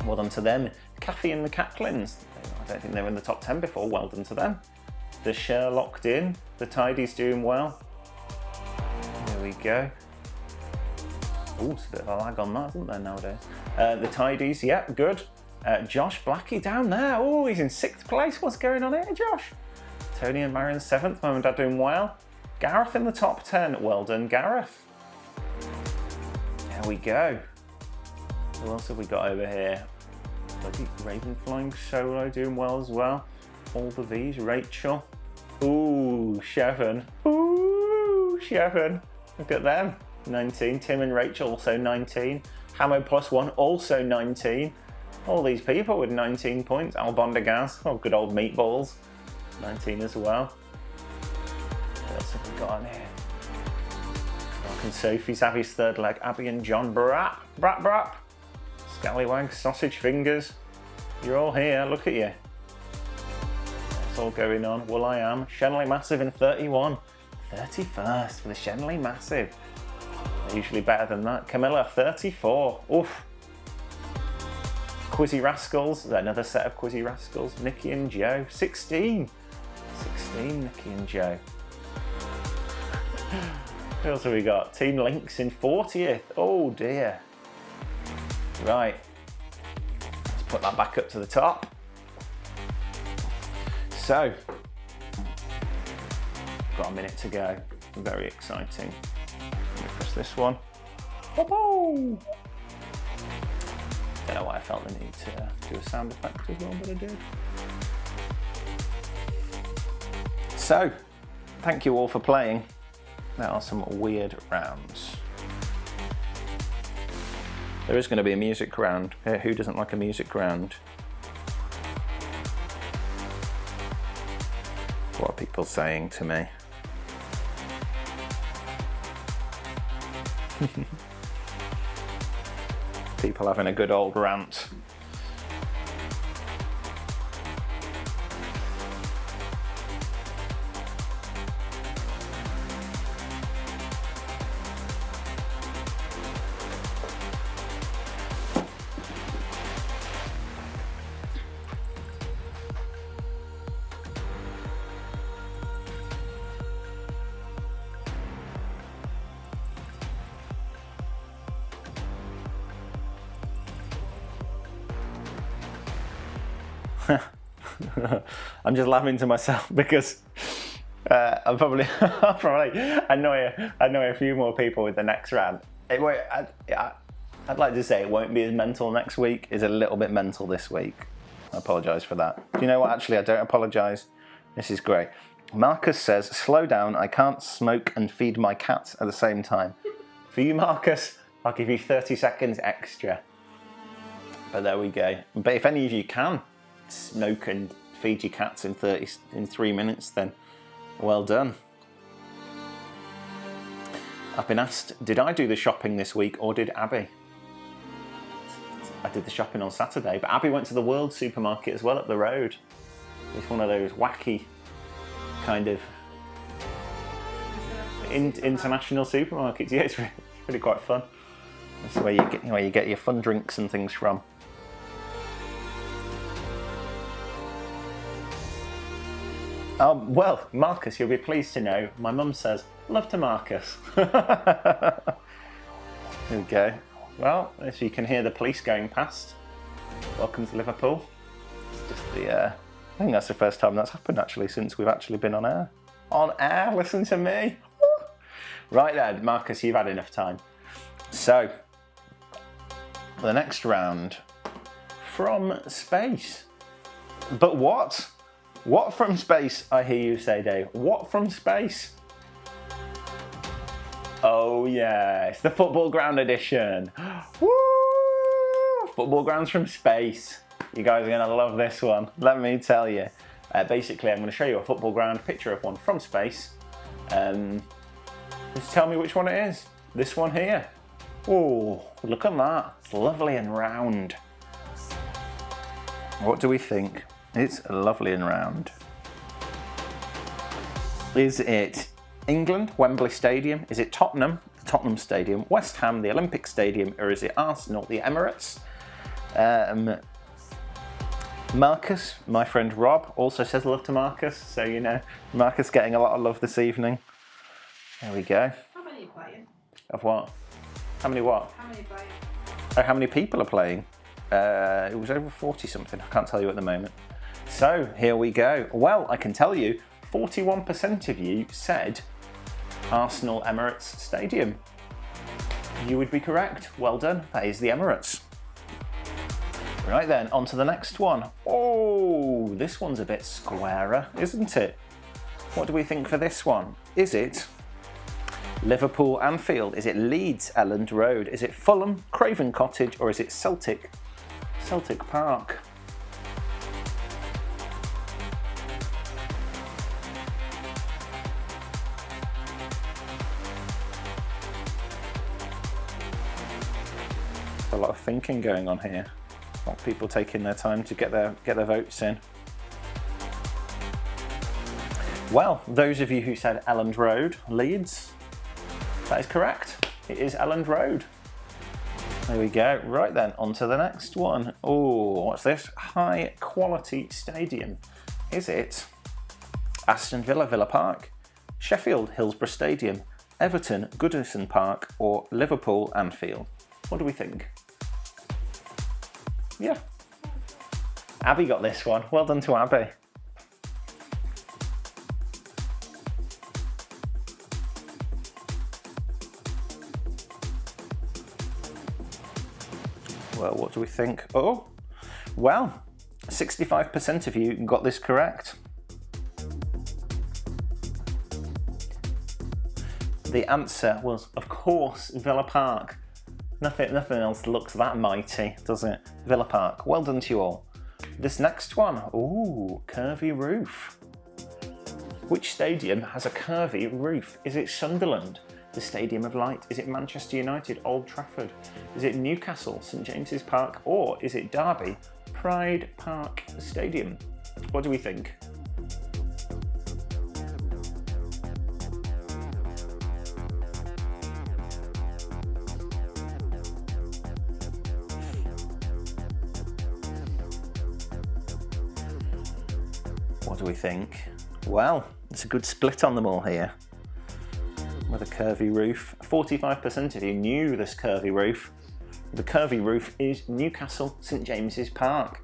Well done to them. Kathy and the Catlins. I don't think they were in the top 10 before. Well done to them. The Share locked in. The Tidy's doing well. There we go. Oh, it's a bit of a lag on that, isn't there, nowadays? The Tidies, yeah, good. Josh Blackie down there. Oh, he's in 6th place. What's going on here, Josh? Tony and Marion 7th. Mum and Dad doing well. Gareth in the top 10. Well done, Gareth. There we go. Who else have we got over here? Bloody Raven Flying Solo doing well as well. All the V's. Rachel. Ooh, Shevin. Ooh, Shevin. Look at them. 19. Tim and Rachel also 19. Hamo +1 also 19. All these people with 19 points. Albondagaz. Oh, good old meatballs. 19 as well. What else have we got on here? Mark and Sophie. Savvy's third leg. Abby and John. Brap. Brap brap. Scallywag. Sausage Fingers. You're all here. Look at you. That's all going on. Well, I am. Shenley Massive in 31. 31st for the Shenley Massive. They're usually better than that. Camilla, 34. Oof. Quizzy Rascals, another set of Quizzy Rascals. Nikki and Joe, 16. 16, Nikki and Joe. Who else have we got? Team Lynx in 40th. Oh dear. Right. Let's put that back up to the top. So, got a minute to go. Very exciting. Let me press this one. Whoop-oh! Don't know why I felt the need to do a sound effect as well, but I did. So, thank you all for playing. There are some weird rounds. There is going to be a music round. Who doesn't like a music round? What are people saying to me? People having a good old rant. I'm just laughing to myself because I'll probably annoy a few more people with the next round. I'd like to say it won't be as mental next week. It's a little bit mental this week. I apologise for that. Do you know what? Actually, I don't apologise. This is great. Marcus says, slow down. I can't smoke and feed my cats at the same time. For you, Marcus, I'll give you 30 seconds extra. But there we go. But if any of you can smoke and feed your cats in 3 minutes, then well done. I've been asked, did I do the shopping this week or did Abby? I did the shopping on Saturday, but Abby went to the World supermarket as well up the road. It's one of those wacky kind of international supermarkets. Yeah, it's really quite fun. That's where you get your fun drinks and things from. Well, Marcus, you'll be pleased to know, my mum says, love to Marcus. There we go. Well, as you can hear the police going past, welcome to Liverpool. Just I think that's the first time that's happened actually since we've actually been on air. On air, listen to me. Right then, Marcus, you've had enough time. So, the next round, from space. But what? What from space, I hear you say, Dave. What from space? Oh yeah, it's the football ground edition. Woo! Football grounds from space. You guys are gonna love this one, let me tell you. Basically, I'm gonna show you a football ground, picture of one from space. Just tell me which one it is. This one here. Oh, look at that, it's lovely and round. What do we think? It's lovely and round. Is it England, Wembley Stadium? Is it Tottenham, the Tottenham Stadium, West Ham, the Olympic Stadium, or is it Arsenal, the Emirates? Marcus, my friend Rob, also says love to Marcus. So, you know, Marcus getting a lot of love this evening. There we go. How many are you playing? Of what? How many what? How many are playing? Oh, how many people are playing? It was over 40 something. I can't tell you at the moment. So here we go. Well, I can tell you 41% of you said Arsenal Emirates Stadium. You would be correct. Well done. That is the Emirates. Right then, on to the next one. Oh, this one's a bit squarer, isn't it? What do we think for this one? Is it Liverpool Anfield? Is it Leeds Elland Road? Is it Fulham Craven Cottage? Or is it Celtic Park? A lot of thinking going on here. A lot of people taking their time to get their votes in. Well, those of you who said Elland Road, Leeds, that is correct. It is Elland Road. There we go. Right then, on to the next one. Oh, what's this? High quality stadium. Is it Aston Villa, Villa Park, Sheffield, Hillsborough Stadium, Everton, Goodison Park, or Liverpool, Anfield? What do we think? Yeah. Abby got this one. Well done to Abby. Well, what do we think? Oh, well, 65% of you got this correct. The answer was, of course, Villa Park. Nothing else looks that mighty, does it? Villa Park. Well done to you all. This next one, ooh, curvy roof. Which stadium has a curvy roof? Is it Sunderland, the Stadium of Light? Is it Manchester United, Old Trafford? Is it Newcastle, St James's Park? Or is it Derby, Pride Park Stadium? What do we think? What do we think? Well, it's a good split on them all here. With a curvy roof. 45% of you knew this curvy roof. The curvy roof is Newcastle St James's Park.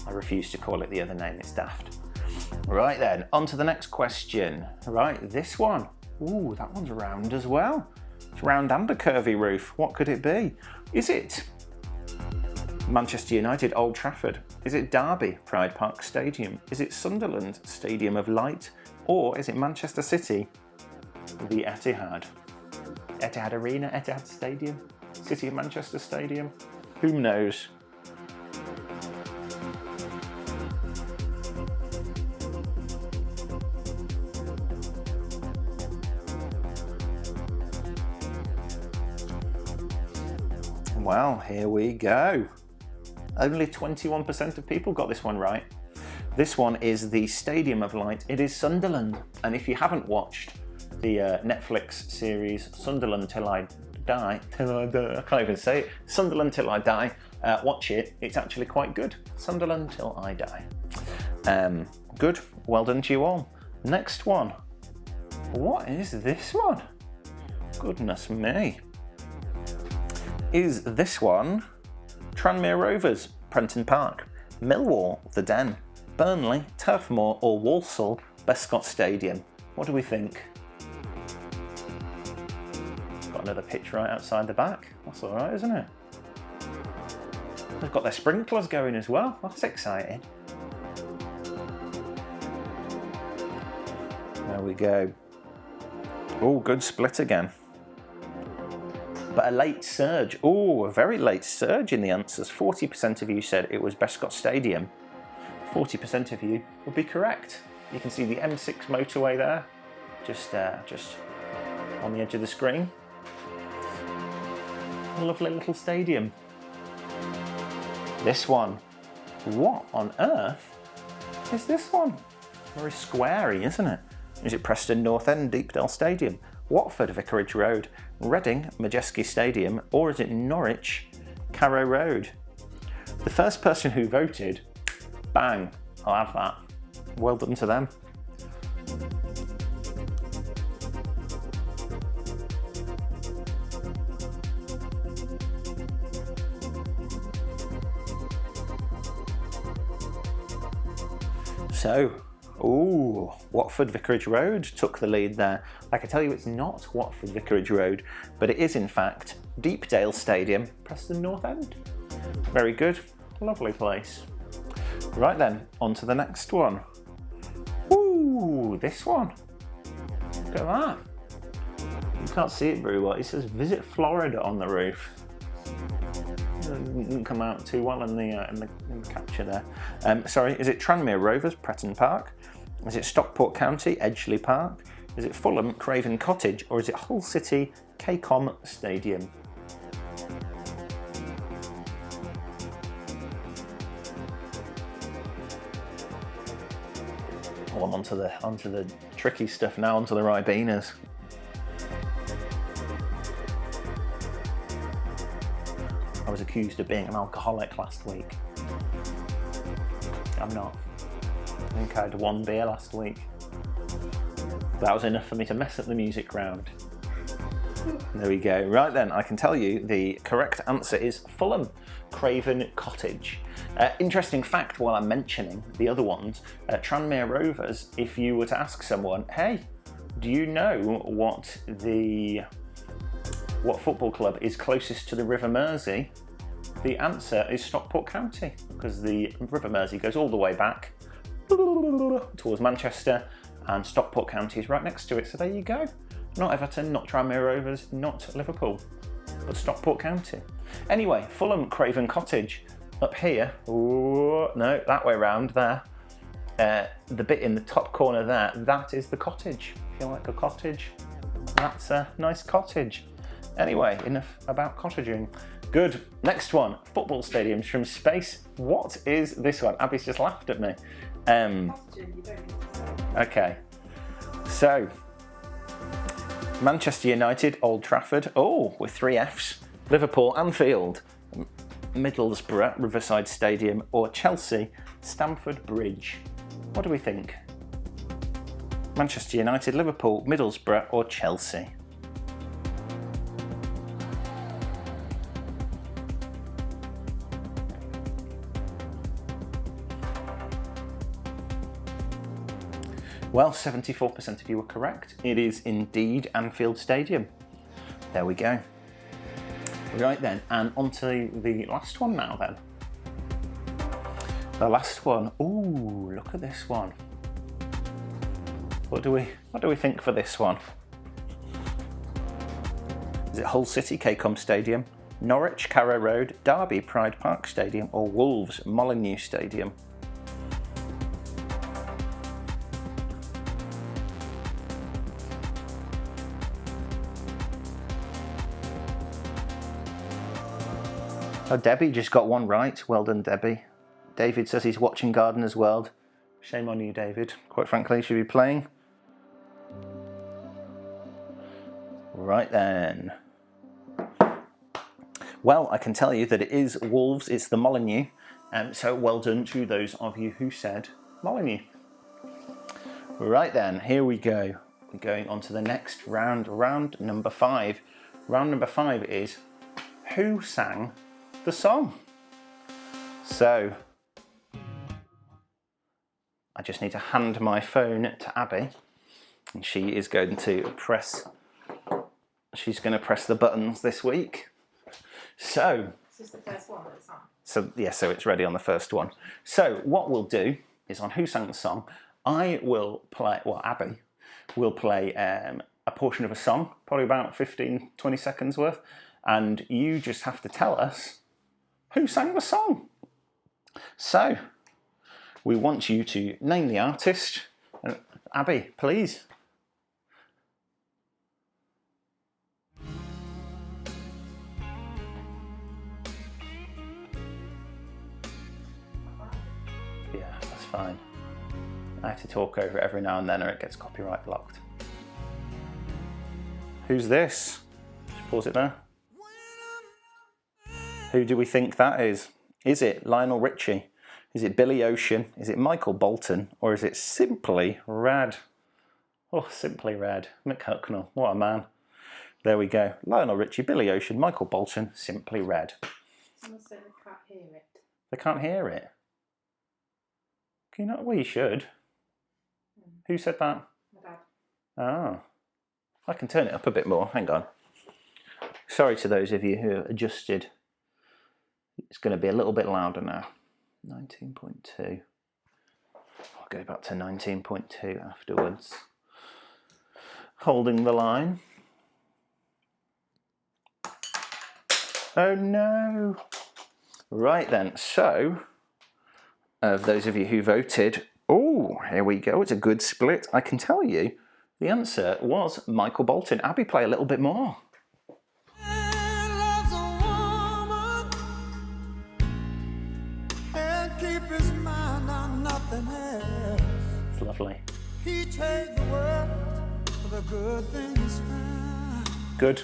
I refuse to call it the other name, it's daft. Right then, on to the next question. Right, this one. Ooh, that one's round as well. It's round and a curvy roof. What could it be? Is it Manchester United, Old Trafford? Is it Derby, Pride Park Stadium? Is it Sunderland, Stadium of Light? Or is it Manchester City, the Etihad? Etihad Arena, Etihad Stadium, City of Manchester Stadium? Who knows? Well, here we go. Only 21% of people got this one right. This one is the Stadium of Light. It is Sunderland. And if you haven't watched the Netflix series Sunderland Till I Die, I can't even say it, Sunderland Till I Die, watch it. It's actually quite good. Sunderland Till I Die. Good. Well done to you all. Next one. What is this one? Goodness me. Is this one Tranmere Rovers, Prenton Park, Millwall, The Den, Burnley, Turf Moor, or Walsall, Bescott Stadium? What do we think? Got another pitch right outside the back. That's all right, isn't it? They've got their sprinklers going as well. That's exciting. There we go. Oh, good split again. But a late surge. Oh, a very late surge in the answers. 40% of you said it was Bescott Stadium. 40% of you would be correct. You can see the M6 motorway there, just on the edge of the screen. A lovely little stadium. This one. What on earth is this one? Very squarey, isn't it? Is it Preston North End, Deepdale Stadium, Watford, Vicarage Road, Reading, Majeski Stadium, or is it Norwich, Carrow Road? The first person who voted, bang, I'll have that. Well done to them. So, ooh, Watford Vicarage Road took the lead there. I can tell you it's not Watford Vicarage Road, but it is in fact Deepdale Stadium, Preston North End. Very good, lovely place. Right then, on to the next one. Ooh, this one. Look at that. You can't see it very well. It says Visit Florida on the roof. Didn't come out too well in the capture there. Sorry, is it Tranmere Rovers, Pretton Park? Is it Stockport County, Edgeley Park? Is it Fulham, Craven Cottage? Or is it Hull City, KCOM Stadium? Oh, I'm onto the tricky stuff now, onto the Ribenas. I was accused of being an alcoholic last week. I'm not. I think I had one beer last week. That was enough for me to mess up the music round. There we go. Right then, I can tell you the correct answer is Fulham, Craven Cottage. Interesting fact while I'm mentioning the other ones, Tranmere Rovers, if you were to ask someone, hey, do you know what football club is closest to the River Mersey? The answer is Stockport County, because the River Mersey goes all the way back towards Manchester, and Stockport County is right next to it. So there you go. Not Everton, not Tranmere Rovers, not Liverpool, but Stockport County. Anyway, Fulham, Craven Cottage. Up here, ooh, no, that way round there. The bit in the top corner there, that is the cottage. If you like a cottage, that's a nice cottage. Anyway, enough about cottaging. Good. Next one, football stadiums from space. What is this one? Abby's just laughed at me. Okay. So, Manchester United, Old Trafford. Oh, with 3 Fs. Liverpool, Anfield. Middlesbrough, Riverside Stadium. Or Chelsea, Stamford Bridge. What do we think? Manchester United, Liverpool, Middlesbrough or Chelsea? Well, 74% of you were correct. It is indeed Anfield Stadium. There we go. Right then, and on to the last one now then. The last one. Ooh, look at this one. What do we think for this one? Is it Hull City, KCOM Stadium, Norwich, Carrow Road, Derby, Pride Park Stadium, or Wolves, Molineux Stadium? Oh, Debbie just got one right. Well done, Debbie. David says he's watching Gardener's World. Shame on you, David. Quite frankly, should be playing. Right then. Well, I can tell you that it is Wolves. It's the Molineux. So well done to those of you who said Molineux. Right then, here we go. We're going on to the next round, round number 5. Round number 5 is who sang the song? So, I just need to hand my phone to Abby, and she is going to press, she's going to press the buttons this week. So, this is the first one that's on. So, yeah, so it's ready on the first one. So, what we'll do is on who sang the song, I will play, well, Abby will play a portion of a song, probably about 15-20 seconds worth, and you just have to tell us who sang the song. So, we want you to name the artist. Abby, please. Yeah, that's fine. I have to talk over it every now and then or it gets copyright blocked. Who's this? Just pause it there. Who do we think that is? Is it Lionel Richie? Is it Billy Ocean? Is it Michael Bolton? Or is it Simply Red? Oh, Simply Red. Mick Hucknall, what a man. There we go. Lionel Richie, Billy Ocean, Michael Bolton, Simply Red. Someone said they can't hear it. They can't hear it. Can you not? Well, you should. Who said that? My dad. Oh. I can turn it up a bit more. Hang on. Sorry to those of you who adjusted. It's going to be a little bit louder now. 19.2. I'll go back to 19.2 afterwards. Holding the line. Oh no! Right then, so, of those of you who voted, oh, here we go, it's a good split. I can tell you, the answer was Michael Bolton. Abby, play a little bit more. It's lovely. Good.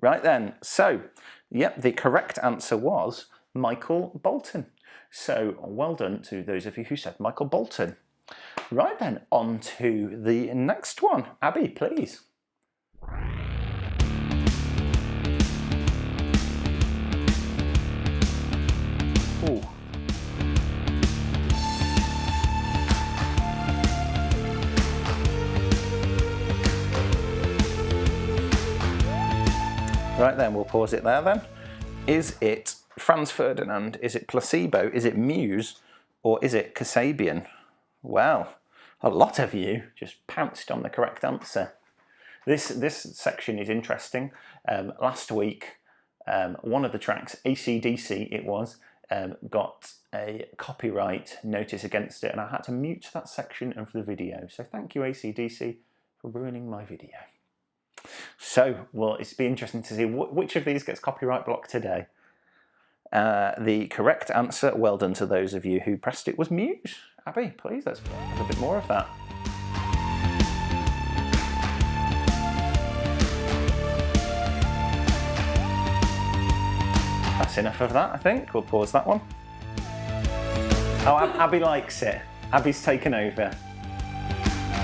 Right then, so, yep, the correct answer was Michael Bolton. So, well done to those of you who said Michael Bolton. Right then, on to the next one. Abby, please. Ooh. Right then, we'll pause it there then. Is it Franz Ferdinand? Is it Placebo? Is it Muse? Or is it Kasabian? Well, a lot of you just pounced on the correct answer. This section is interesting. Last week, one of the tracks, AC/DC it was, got a copyright notice against it, and I had to mute that section of the video. So thank you, AC/DC, for ruining my video. So, well, it's be interesting to see which of these gets copyright blocked today. The correct answer, well done to those of you who pressed it, was Muse. Abby, please, let's have a bit more of that. That's enough of that, I think. We'll pause that one. Oh, Abby likes it. Abby's taken over.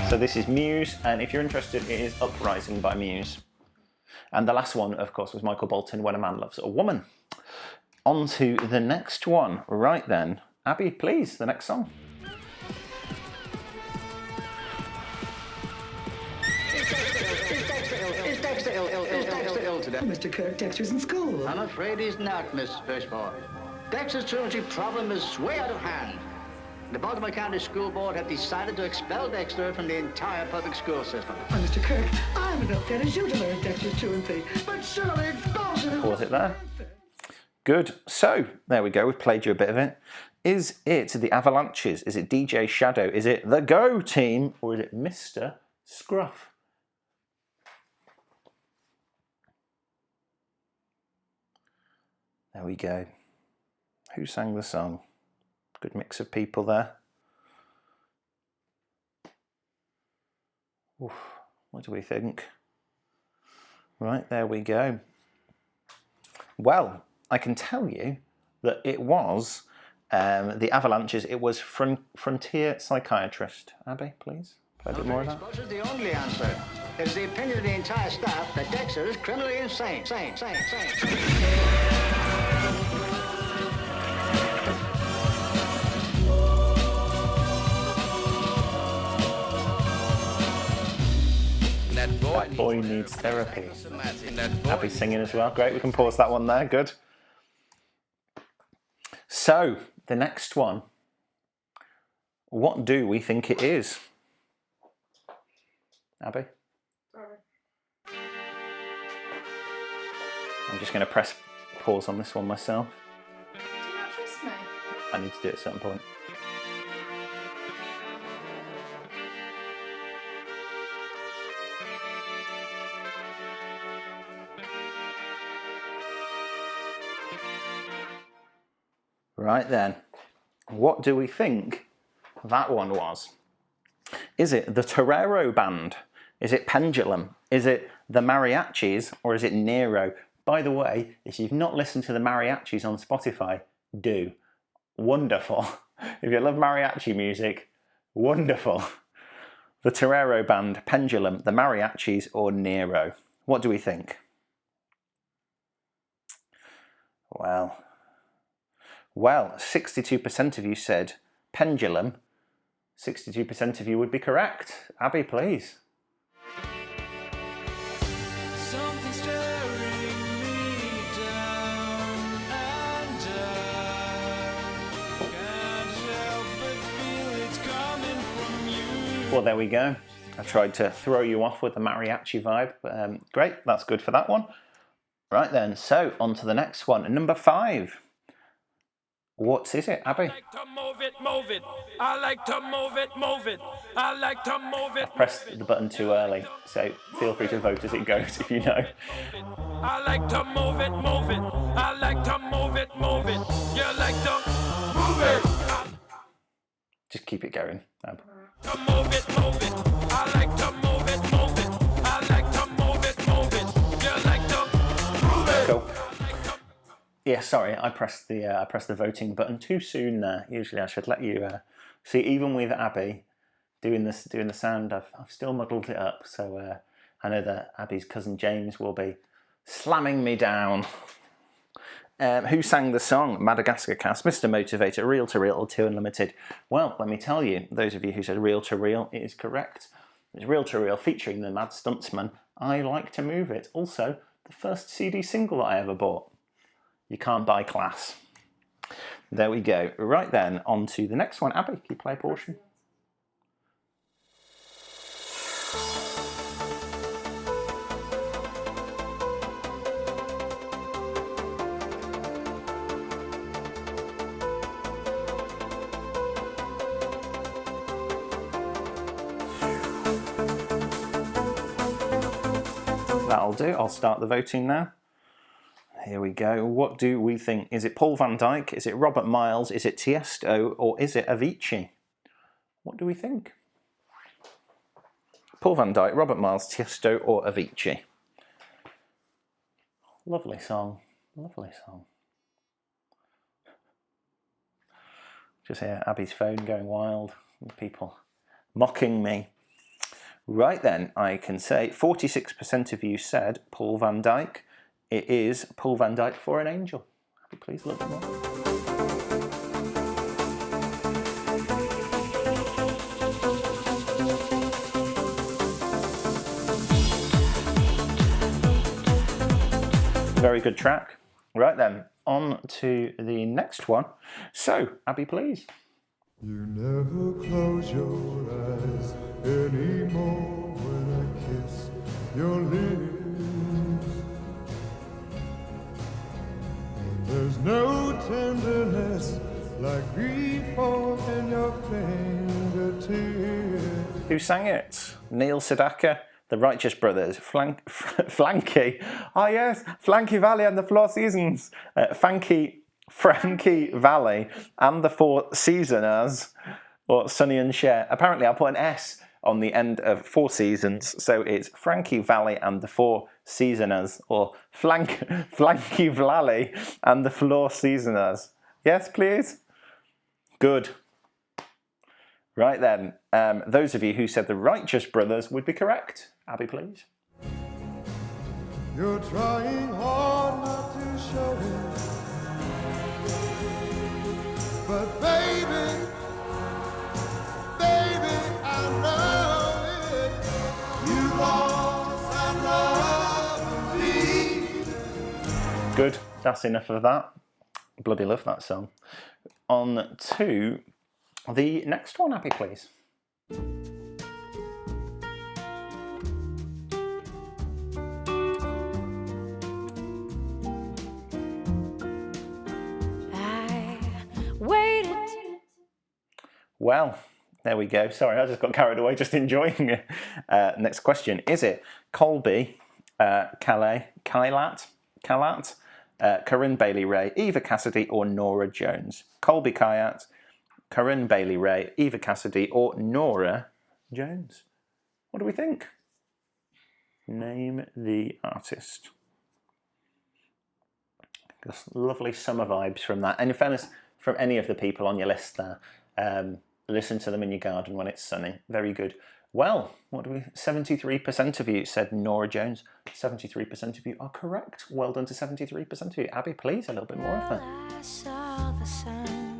So this is Muse, and if you're interested, it is Uprising by Muse. And the last one, of course, was Michael Bolton, When a Man Loves a Woman. On to the next one. Right then. Abby, please, the next song. Is Dexter ill today? Mr. Kirk, Dexter's in school. I'm afraid he's not, Miss Fishmore. Dexter's truancy problem is way out of hand. The Baltimore County School Board have decided to expel Dexter from the entire public school system. Oh, Mr. Kirk, I'm as upset as you to learn Dexter's truancy, but surely expulsion... Pause it there. Good. So, there we go. We've played you a bit of it. Is it the Avalanches? Is it DJ Shadow? Is it the Go Team? Or is it Mr. Scruff? There we go. Who sang the song? Good mix of people there. Oof, what do we think? Right, there we go. Well, I can tell you that it was the Avalanches. It was Frontier Psychiatrist. Abby, please, play a bit more of that. Exposure is the only answer. It is the opinion of the entire staff that Dexter is criminally insane. That boy needs therapy. Abby's singing as well. Great, we can pause that one there. Good. So, the next one. What do we think it is? Abby? Sorry. I'm just going to press pause on this one myself. Do you not trust me? I need to do it at a certain point. Right then, what do we think that one was? Is it the Torero Band? Is it Pendulum? Is it the Mariachis? Or is it Nero? By the way, if you've not listened to the Mariachis on Spotify, do. Wonderful. If you love mariachi music, wonderful. The Torero Band, Pendulum, the Mariachis, or Nero? What do we think? Well, 62% of you said Pendulum. 62% of you would be correct. Abby, please. Well, there we go. I tried to throw you off with the mariachi vibe, but great, that's good for that one. Right then, so on to the next one. Number 5. What is it, Abby? I like to move it, move it. I like to move it, move it. I like to move it. I pressed the button too early, so feel free to vote as it goes if you know. I like to move it, move it. I like to move it, move it. You like to move it. Just keep it going, Ab. Move it, move it. I like to move it, move it. I like to move it, move it. You like to move it. Cool. Yeah, sorry, I pressed the voting button too soon there. Usually I should let you see. Even with Abby doing the sound, I've still muddled it up. So I know that Abby's cousin James will be slamming me down. Who sang the song? Madagascar Cast, Mr. Motivator, Reel to Reel, or 2 Unlimited? Well, let me tell you, those of you who said Reel to Reel, it is correct. It's Reel to Reel featuring the Mad Stuntsman, I Like to Move It. Also, the first CD single that I ever bought. You can't buy class. There we go. Right then, on to the next one. Abby, can you play a portion? That'll do. I'll start the voting now. Here we go. What do we think? Is it Paul van Dyk? Is it Robert Miles? Is it Tiesto? Or is it Avicii? What do we think? Paul van Dyk, Robert Miles, Tiesto, or Avicii? Lovely song. Lovely song. Just hear Abby's phone going wild. People mocking me. Right then, I can say 46% of you said Paul van Dyk. It is Paul van Dyk for an Angel. Abby, please look more. Very good track. Right then, on to the next one. So, Abby, please. You never close your eyes anymore when I kiss your lips. And there's no tenderness like grief in your fingertips. Who sang it? Neil Sedaka, The Righteous Brothers, Flanky. Oh yes, Flanky Valley and the Four Seasons. Frankie Valli and the Four Seasoners, or Sonny and Cher. Apparently I put an S on the end of Four Seasons, so it's Frankie Valli and the Four Seasoners, or Flanky Valli and the Four Seasoners. Yes, please? Good. Right then, those of you who said the Righteous Brothers would be correct. Abby, please. You're trying hard not to show it, but baby, I know it. You lost and love me. Good, that's enough of that. Bloody love that song. On to the next one, Abby, please. Well, there we go. Sorry, I just got carried away just enjoying it. Next question. Is it Colby, Kailat, Corinne Bailey Ray, Eva Cassidy, or Nora Jones? Colby Kayat, Corinne Bailey Ray, Eva Cassidy, or Nora Jones? What do we think? Name the artist. Just lovely summer vibes from that. And in fairness, from any of the people on your list there, listen to them in your garden when it's sunny. Very good. Well, 73% of you said Norah Jones. 73% of you are correct. Well done to 73% of you. Abby, please, a little bit more of that. I saw the sun.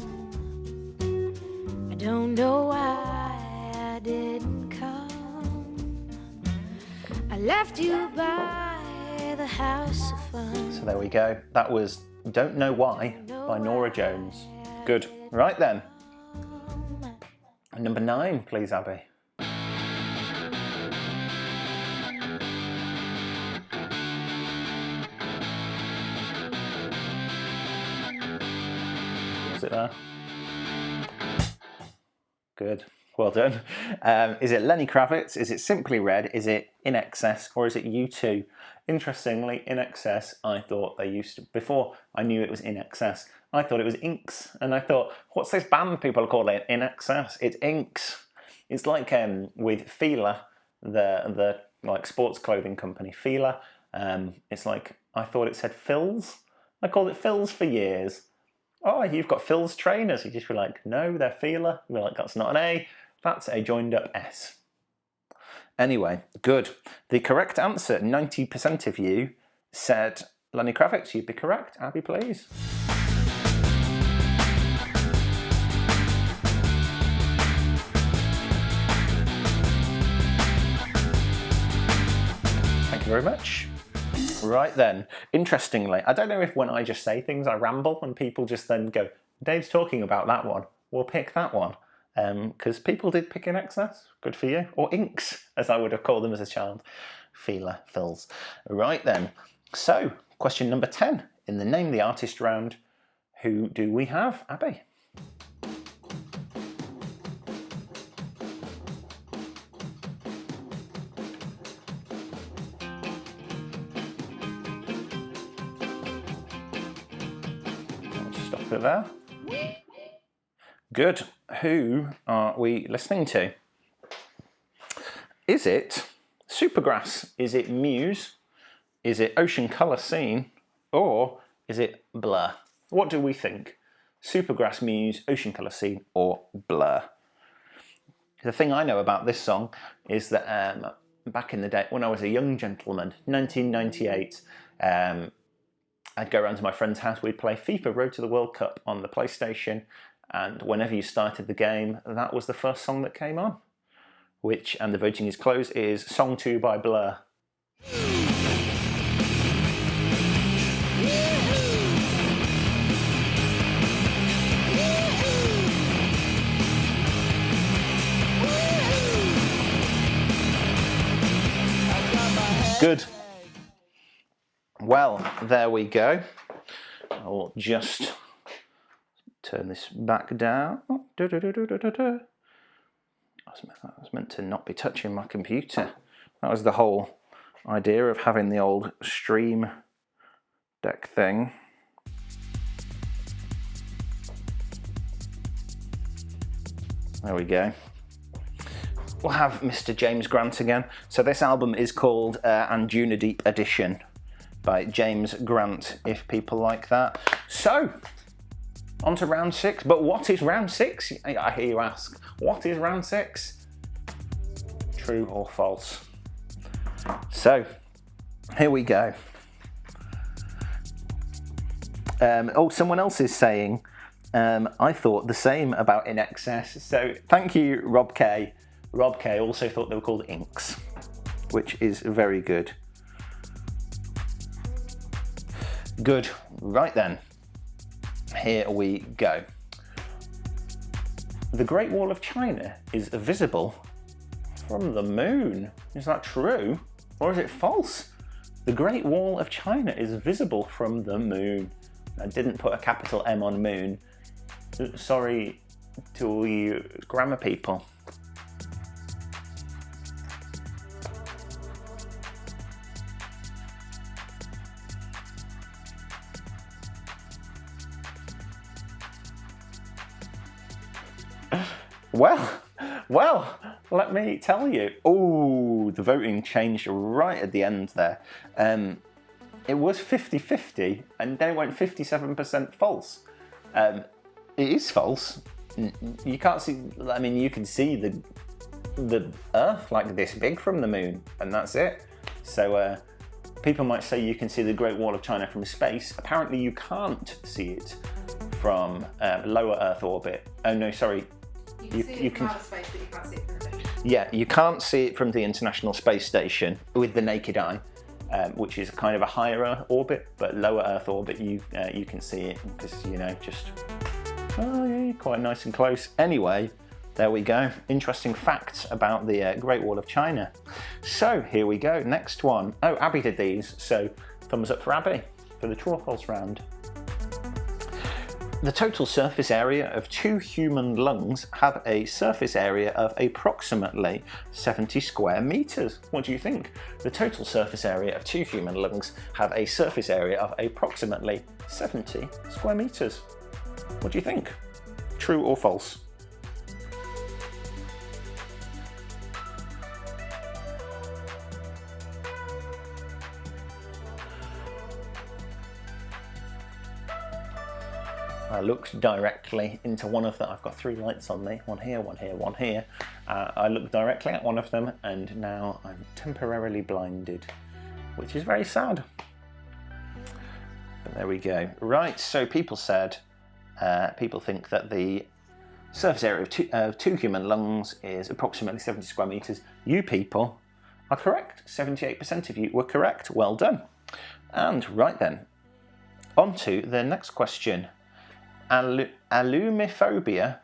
I don't know why I didn't come. I left you by the house of fun. So there we go. That was Don't Know Why by Norah Jones. Good. Right then. Number 9, please, Abby. Is it there? Good. Well done. Is it Lenny Kravitz? Is it Simply Red? Is it In Excess? Or is it U2? Interestingly, In Excess, I thought they used to, before I knew it was In Excess, I thought it was Inks. And I thought, what's this band people are calling it? In Excess? It's Inks. It's like with Fila, the like sports clothing company, Fila. It's like, I thought it said Phil's. I called it Phil's for years. Oh, you've got Phil's trainers. You just be like, no, they're Fila. You'd be like, that's not an A, that's a joined up S. Anyway, good. The correct answer, 90% of you said Lenny Kravitz. You'd be correct. Abby, please. Thank you very much. Right then, interestingly, I don't know if when I just say things I ramble and people just then go, Dave's talking about that one, we'll pick that one. Because people did pick In Excess, good for you. Or Inks, as I would have called them as a child. Fila, Phils. Right then, so question number 10 in the Name the Artist round. Who do we have, Abby? Stop it there. Good. Who are we listening to? Is it Supergrass? Is it Muse? Is it Ocean Colour Scene? Or is it Blur? What do we think? Supergrass, Muse, Ocean Colour Scene, or Blur? The thing I know about this song is that back in the day, when I was a young gentleman, 1998, I'd go around to my friend's house, we'd play FIFA Road to the World Cup on the PlayStation, and whenever you started the game, that was the first song that came on. Which, and the voting is closed, is Song 2 by Blur. Good. Well, there we go. I'll just turn this back down. I was meant to not be touching my computer. That was the whole idea of having the old stream deck thing. There we go. We'll have Mr. James Grant again. So this album is called Anjuna Deep Edition by James Grant, if people like that. So, on to round 6. But what is round 6? I hear you ask. What is round 6? True or false? So, here we go. Someone else is saying, I thought the same about In Excess. So, thank you, Rob K. Rob K also thought they were called Inks, which is very good. Good. Right then. Here we go. The Great Wall of China is visible from the moon. Is that true? Or is it false? The Great Wall of China is visible from the moon. I didn't put a capital M on moon. Sorry to all you grammar people. Well, let me tell you. Oh, the voting changed right at the end there. It was 50-50, and then it went 57% false. It is false. You can't see, I mean, you can see the Earth like this big from the moon, and that's it. So people might say you can see the Great Wall of China from space. Apparently you can't see it from lower Earth orbit. Oh no, sorry. You can see it from outer space, but you can't see it from the moon. Yeah, you can't see it from the International Space Station with the naked eye. Which is kind of a higher orbit, but lower Earth orbit you can see it because, you know, just quite nice and close. Anyway, there we go. Interesting facts about the Great Wall of China. So here we go. Next one. Oh, Abby did these, so thumbs up for Abby for the true or false round. The total surface area of 2 human lungs have a surface area of approximately 70 square meters. What do you think? The total surface area of 2 human lungs have a surface area of approximately 70 square meters. What do you think? True or false? I looked directly into one of them. I've got 3 lights on me, one here, one here, one here. I looked directly at one of them and now I'm temporarily blinded, which is very sad. But there we go. Right, so people said, people think that the surface area of two human lungs is approximately 70 square meters. You people are correct. 78% of you were correct. Well done. And right then, on to the next question. Allumophobia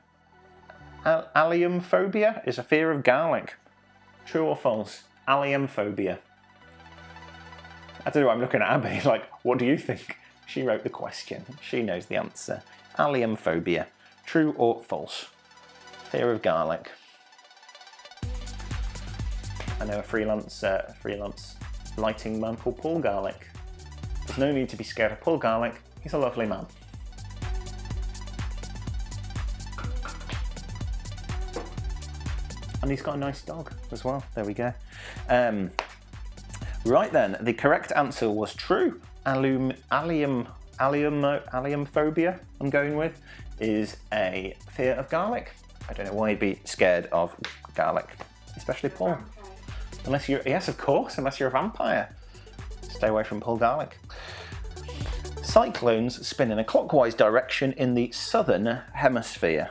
is a fear of garlic. True or false? Allumophobia. I don't know, I'm looking at Abby like, what do you think? She wrote the question. She knows the answer. Allumophobia. True or false? Fear of garlic. I know a freelance lighting man called Paul Garlic. There's no need to be scared of Paul Garlic. He's a lovely man. And he's got a nice dog as well. There we go. Right then, the correct answer was true. Allumophobia, I'm going with, is a fear of garlic. I don't know why you'd be scared of garlic, especially Paul. Unless you're, yes, of course, unless you're a vampire. Stay away from Paul Garlic. Cyclones spin in a clockwise direction in the southern hemisphere.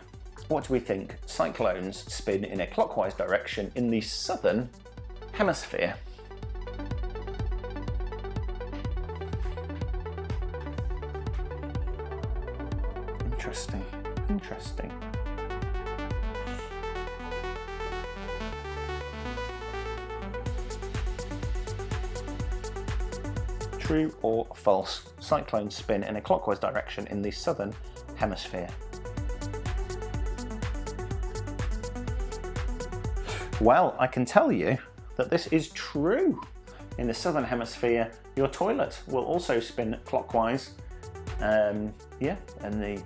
What do we think? Cyclones spin in a clockwise direction in the southern hemisphere. Interesting, interesting. True or false? Cyclones spin in a clockwise direction in the southern hemisphere. Well, I can tell you that this is true. In the southern hemisphere, your toilet will also spin clockwise. In the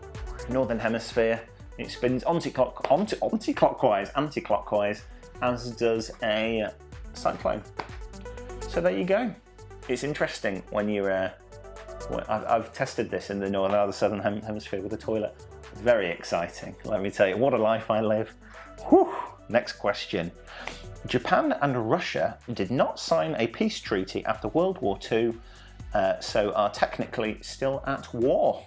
northern hemisphere, it spins anti-clockwise, as does a cyclone. So there you go. It's interesting when you're. I've tested this in the northern or the southern hemisphere with a toilet. It's very exciting. Let me tell you, what a life I live. Whew. Next question. Japan and Russia did not sign a peace treaty after World War II, so are technically still at war.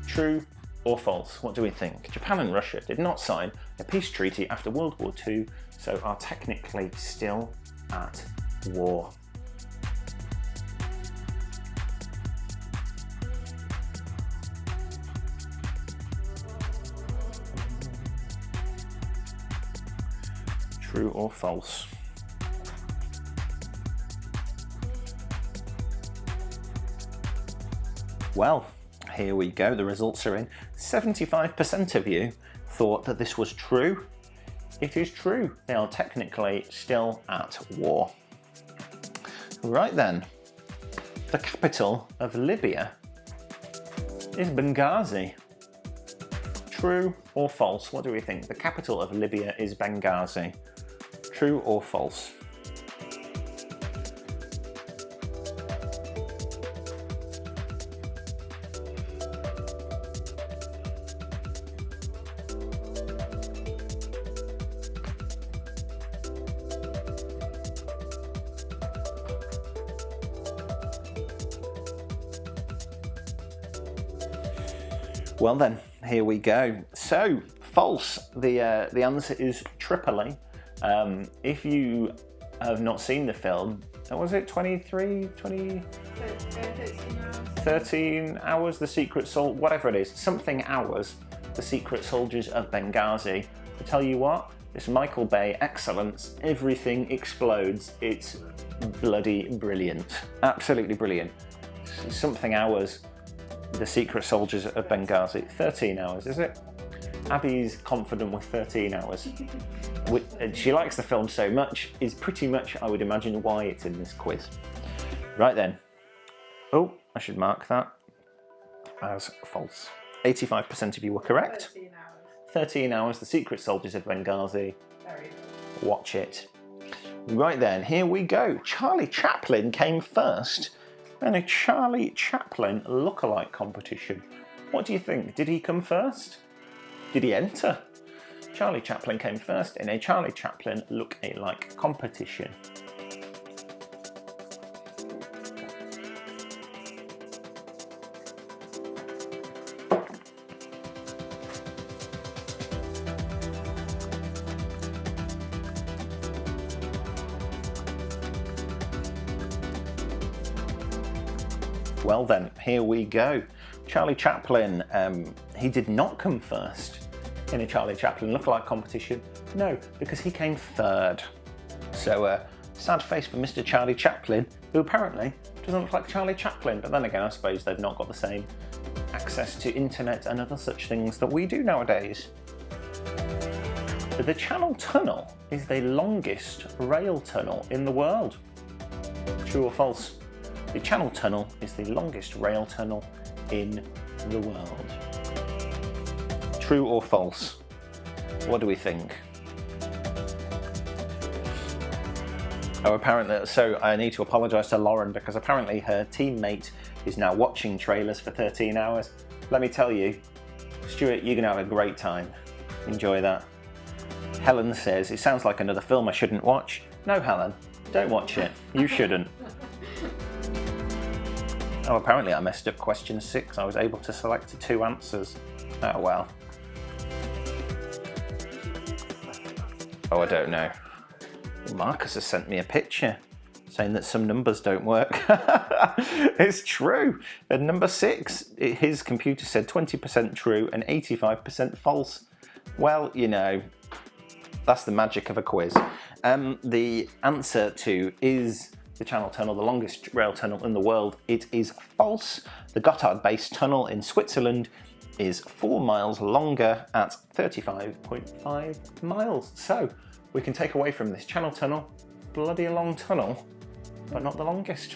True or false? What do we think? Japan and Russia did not sign a peace treaty after World War II, so are technically still at war. True or false? Well, here we go. The results are in. 75% of you thought that this was true. It is true. They are technically still at war. Right then. The capital of Libya is Benghazi. True or false? What do we think? The capital of Libya is Benghazi. True or false? Well then, here we go. So, false. The answer is Tripoli. If you have not seen the film, was it 13 hours, The Secret Soldiers, whatever it is, something hours, The Secret Soldiers of Benghazi. I tell you what, it's Michael Bay excellence. Everything explodes. It's bloody brilliant. Absolutely brilliant. Something hours, The Secret Soldiers of Benghazi. 13 hours, is it? Abby's confident with 13 hours. She likes the film so much, is pretty much, I would imagine, why it's in this quiz. Right then. Oh, I should mark that as false. 85% of you were correct. 13 hours. 13 hours, The Secret Soldiers of Benghazi. Very good. Watch it. Right then, here we go. Charlie Chaplin came first in a Charlie Chaplin lookalike competition. What do you think? Did he come first? Did he enter? Charlie Chaplin came first in a Charlie Chaplin look-alike competition. Well then, here we go. Charlie Chaplin, he did not come first in a Charlie Chaplin lookalike competition. No, because he came third. So, sad face for Mr. Charlie Chaplin, who apparently doesn't look like Charlie Chaplin. But then again, I suppose they've not got the same access to internet and other such things that we do nowadays. The Channel Tunnel is the longest rail tunnel in the world. True or false? The Channel Tunnel is the longest rail tunnel in the world. True or false? What do we think? Oh, apparently, so I need to apologise to Lauren because apparently her teammate is now watching trailers for 13 hours. Let me tell you, Stuart, you're going to have a great time. Enjoy that. Helen says, it sounds like another film I shouldn't watch. No, Helen, don't watch it. You shouldn't. Oh, apparently I messed up question 6. I was able to select 2 answers. Oh, well. Oh, I don't know. Marcus has sent me a picture saying that some numbers don't work. It's true. At number 6, his computer said 20% true and 85% false. Well, you know, that's the magic of a quiz. The answer to is the Channel Tunnel the longest rail tunnel in the world? It is false. The Gotthard-based tunnel in Switzerland is 4 miles longer at 35.5 miles. So we can take away from this Channel Tunnel, bloody a long tunnel, but not the longest.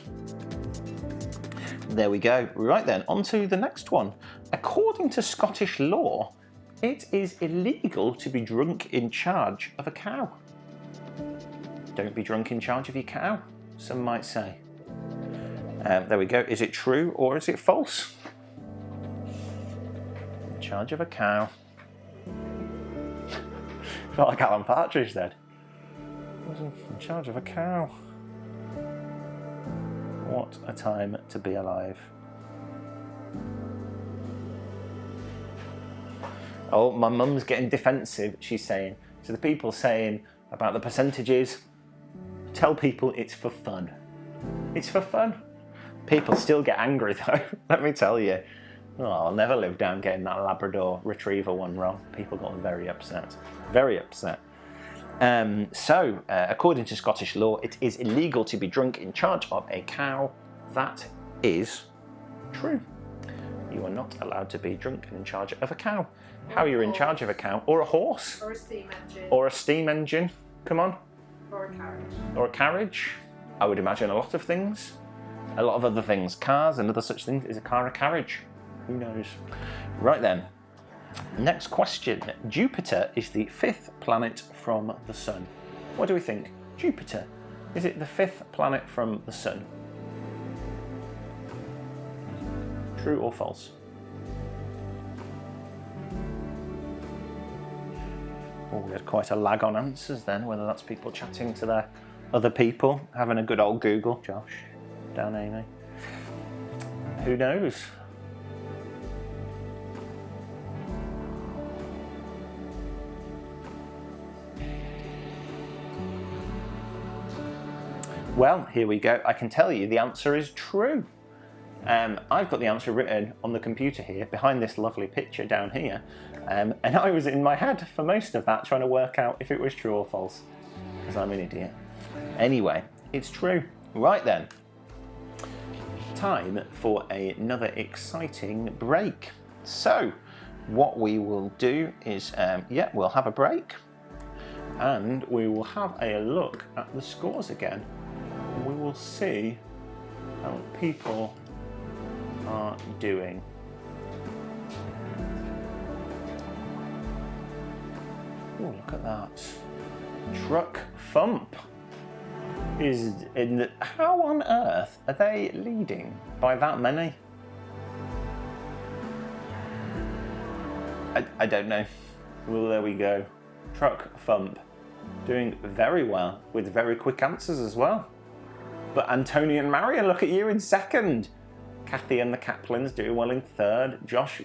There we go. Right then, on to the next one. According to Scottish law, it is illegal to be drunk in charge of a cow. Don't be drunk in charge of your cow, some might say. There we go. Is it true or is it false? In charge of a cow. Felt like Alan Partridge then. In charge of a cow. What a time to be alive. Oh, my mum's getting defensive, she's saying. So the people saying about the percentages, tell people it's for fun. It's for fun. People still get angry though, let me tell you. Oh, I'll never live down getting that Labrador Retriever one wrong. People got very upset. Very upset. According to Scottish law, it is illegal to be drunk in charge of a cow. That is true. You are not allowed to be drunk and in charge of a cow. How you're in charge of a cow? Or a horse? Or a steam engine. Or a steam engine. Come on. Or a carriage. Or a carriage. I would imagine a lot of things. A lot of other things. Cars and other such things. Is a car a carriage? Who knows? Right then. Next question. Jupiter is the 5th planet from the Sun. What do we think? Jupiter. Is it the 5th planet from the Sun? True or false? Oh, we had quite a lag on answers then, whether that's people chatting to their other people, having a good old Google. Josh, down Amy. Who knows? Well, here we go. I can tell you the answer is true. I've got the answer written on the computer here, behind this lovely picture down here, and I was in my head for most of that trying to work out if it was true or false, because I'm an idiot. Anyway, it's true. Right then, time for another exciting break. So, what we will do is, we'll have a break, and we will have a look at the scores again. We will see how people are doing. Oh, look at that. Truck Thump is in the... How on earth are they leading by that many? I don't know. Well, there we go. Truck Thump doing very well with very quick answers as well. But Antonia and Marion, look at you in second. Kathy and the Kaplans doing well in third. Josh,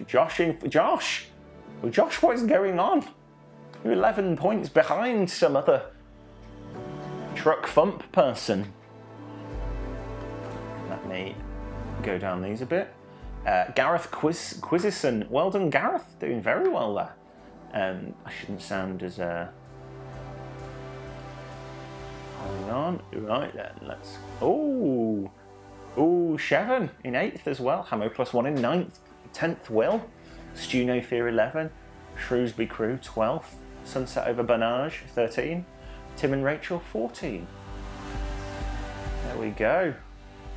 what is going on? You're 11 points behind some other Truck Thump person. Let me go down these a bit. Gareth Quizison, well done Gareth, doing very well there. I shouldn't sound as hang on, right then, let's, Shevin in 8th as well, Hamo +1 in 9th, 10th Will, Stu No Fear 11, Shrewsbury Crew 12th, Sunset Over Bernage 13, Tim and Rachel 14. There we go.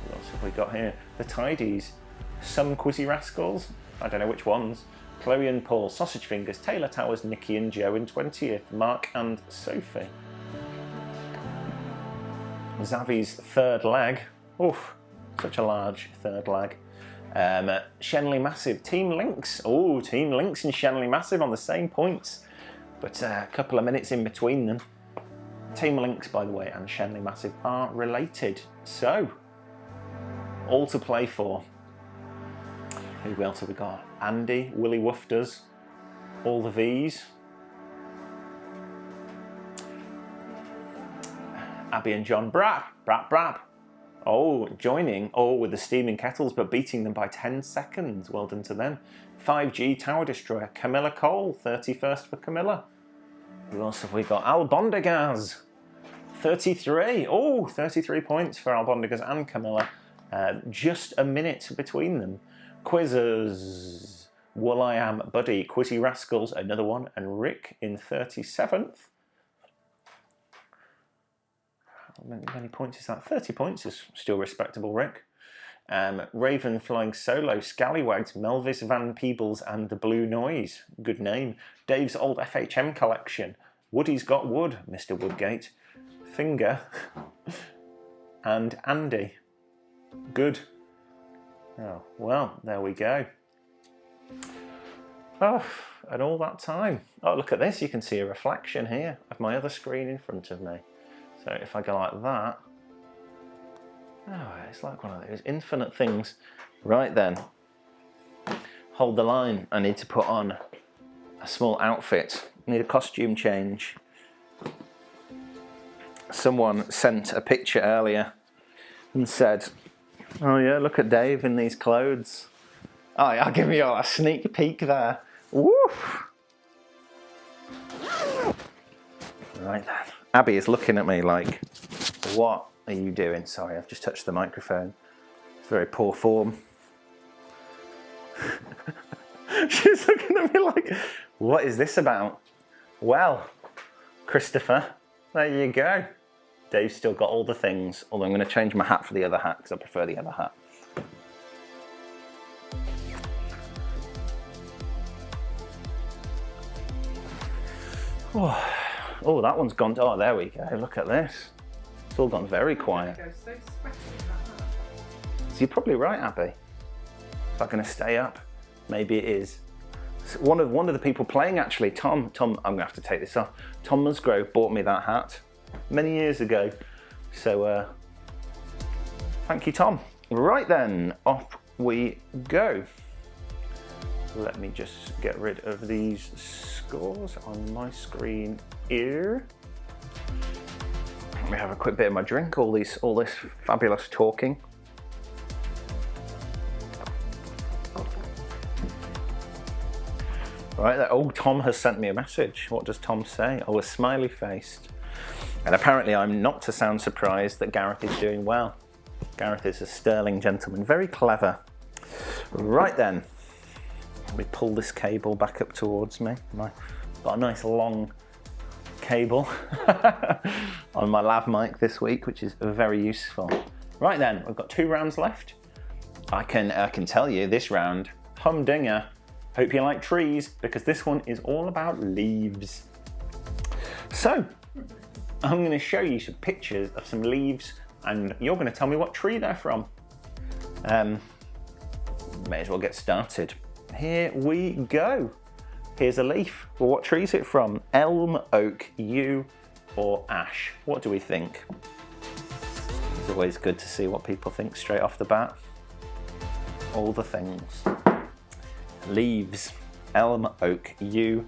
What else have we got here? The Tidies, some Quizzy Rascals, I don't know which ones, Chloe and Paul, Sausage Fingers, Taylor Towers, Nikki and Joe in 20th, Mark and Sophie. Zavi's third leg, oof, such a large third leg. Shenley Massive, Team Lynx, Team Lynx and Shenley Massive on the same points, but a couple of minutes in between them. Team Lynx, by the way, and Shenley Massive are related, so all to play for. Who else have we got? Andy, Willie Woofers, all the V's. Abby and John, Brap. Joining, with the steaming kettles, but beating them by 10 seconds. Well done to them. 5G Tower Destroyer, Camilla Cole, 31st for Camilla. Who else have we got? Albondigaz, 33. 33 points for Albondigaz and Camilla. Just a minute between them. Quizzers, Will.i.am, Buddy, Quizzy Rascals, another one, and Rick in 37th. How many points is that? 30 points is still respectable, Rick. Raven Flying Solo, Scallywags, Melvis Van Peebles and The Blue Noise, good name. Dave's Old FHM Collection, Woody's Got Wood, Mr. Woodgate, Finger, and Andy. Good. Oh, well, there we go. Oh, and all that time. Oh, look at this, you can see a reflection here of my other screen in front of me. So if I go like that, it's like one of those infinite things. Right then, hold the line. I need to put on a small outfit. I need a costume change. Someone sent a picture earlier and said, oh yeah, look at Dave in these clothes. Oh, I'll give you all a sneak peek there. Woof! Right then. Abby is looking at me like, what are you doing? Sorry, I've just touched the microphone. It's very poor form. She's looking at me like, what is this about? Well, Christopher, there you go. Dave's still got all the things, although I'm going to change my hat for the other hat because I prefer the other hat. Oh, that one's gone. Oh, there we go. Look at this. It's all gone very quiet. So sweaty in that hat. So you're probably right, Abby. Is that going to stay up? Maybe it is. So one of the people playing, actually, Tom, I'm going to have to take this off. Tom Musgrove bought me that hat many years ago. So, thank you, Tom. Right then, off we go. Let me just get rid of these scores on my screen here. Let me have a quick bit of my drink, all this fabulous talking. Right, Tom has sent me a message. What does Tom say? Oh, a smiley faced. And apparently I'm not to sound surprised that Gareth is doing well. Gareth is a sterling gentleman, very clever. Right then, let me pull this cable back up towards me. I've got a nice long cable on my lav mic this week, which is very useful. Right then, we've got 2 rounds left. I can tell you this round, humdinger. Hope you like trees, because this one is all about leaves. So, I'm going to show you some pictures of some leaves, and you're going to tell me what tree they're from. May as well get started. Here we go. Here's a leaf. Well, what tree is it from? Elm, oak, yew, or ash? What do we think? It's always good to see what people think straight off the bat. All the things. Leaves, elm, oak, yew,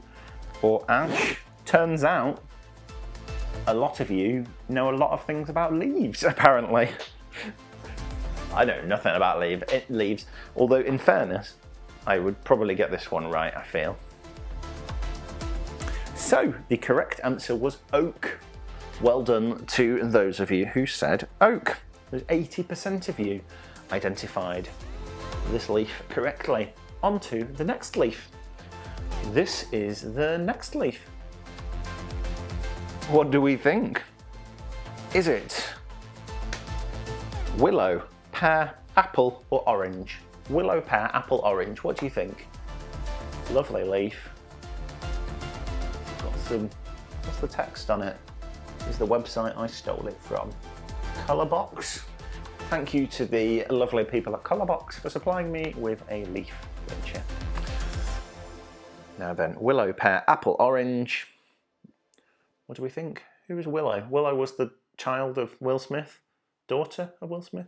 or ash. Turns out a lot of you know a lot of things about leaves, apparently. I know nothing about leaves, although in fairness, I would probably get this one right, I feel. So, the correct answer was oak. Well done to those of you who said oak. There's 80% of you identified this leaf correctly. On to the next leaf. This is the next leaf. What do we think? Is it willow, pear, apple, or orange? Willow, pear, apple, orange. What do you think? Lovely leaf. Got some, what's the text on it? This is the website I stole it from. Colourbox. Thank you to the lovely people at Colourbox for supplying me with a leaf picture. Now then, willow, pear, apple, orange. What do we think? Who is Willow? Willow was the child of Will Smith, daughter of Will Smith.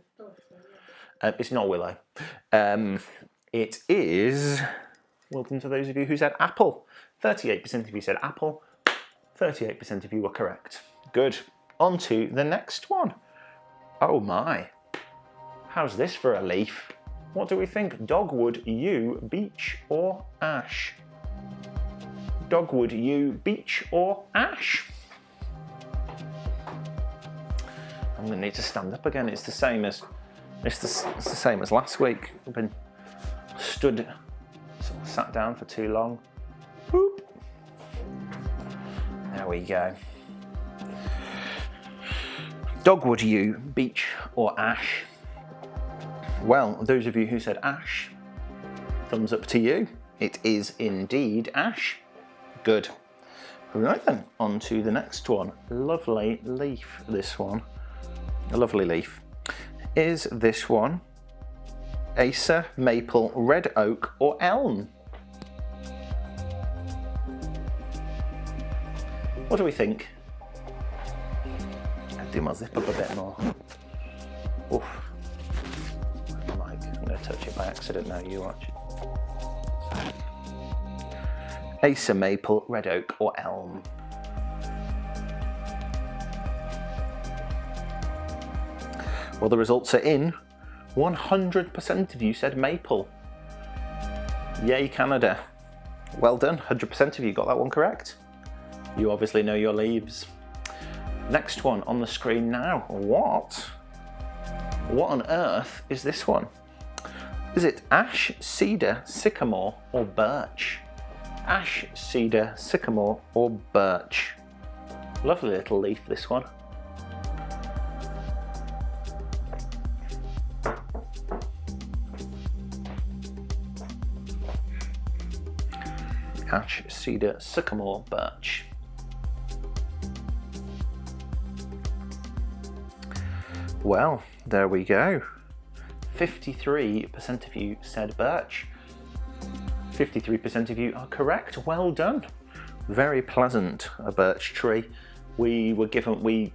It's not Willow. It is. Welcome to those of you who said apple. 38% of you said apple. 38% of you were correct. Good. On to the next one. Oh my. How's this for a leaf? What do we think? Dogwood, yew, beech, or ash? Dogwood, yew, beech, or ash? I'm going to need to stand up again. It's the same as last week. I've been stood, sort of sat down for too long. Boop. There we go. Dogwood, yew, beech, or ash? Well, those of you who said ash, thumbs up to you. It is indeed ash. Good. Right then, on to the next one. Lovely leaf, this one. A lovely leaf. Is this one acer, maple, red oak, or elm? What do we think? I'll do my zip up a bit more. Oof. I'm going to touch it by accident now, you watch. Acer, maple, red oak, or elm? Well, the results are in. 100% of you said maple. Yay, Canada. Well done, 100% of you got that one correct. You obviously know your leaves. Next one on the screen now. What on earth is this one? Is it ash, cedar, sycamore, or birch? Ash, cedar, sycamore, or birch? Lovely little leaf, this one. Ash, cedar, sycamore, birch. Well, there we go. 53% of you said birch. 53% of you are correct. Well done. Very pleasant, a birch tree. We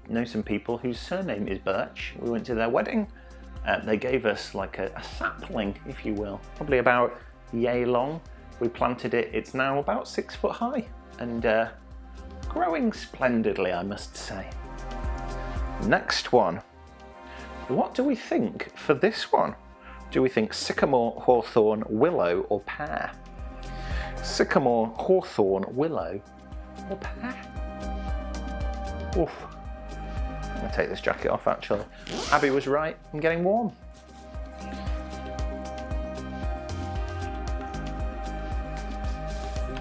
know some people whose surname is Birch. We went to their wedding. They gave us like a sapling, if you will, probably about yay long. We planted it. It's now about 6 foot high and growing splendidly, I must say. Next one. What do we think for this one? Do we think sycamore, hawthorn, willow, or pear? Sycamore, hawthorn, willow, or pear? Oof. I'm going to take this jacket off actually. Abby was right, I'm getting warm.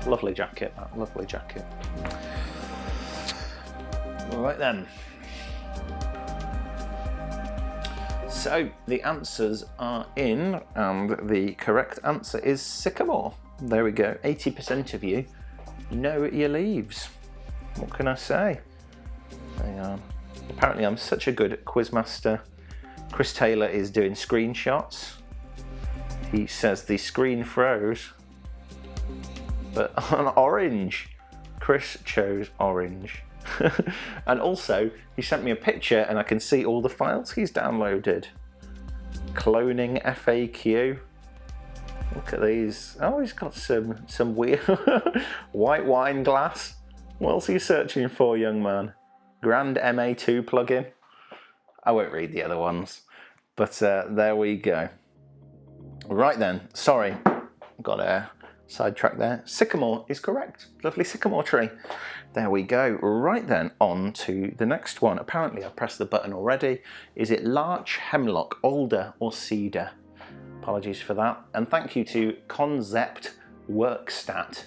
Lovely jacket, that lovely jacket. Right then. So the answers are in, and the correct answer is sycamore. There we go. 80% of you know your leaves. What can I say? Hang on. Apparently I'm such a good quizmaster. Chris Taylor is doing screenshots. He says the screen froze, but on orange. Chris chose orange. And also, he sent me a picture and I can see all the files he's downloaded. Cloning FAQ. Look at these. Oh, he's got some weird white wine glass. What else are you searching for, young man? Grand MA2 plugin. I won't read the other ones, but there we go. Right then, sorry, got a sidetrack there. Sycamore is correct. Lovely sycamore tree. There we go. Right then, on to the next one. Apparently I pressed the button already. Is it larch, hemlock, alder, or cedar? Apologies for that. And thank you to Concept Workstat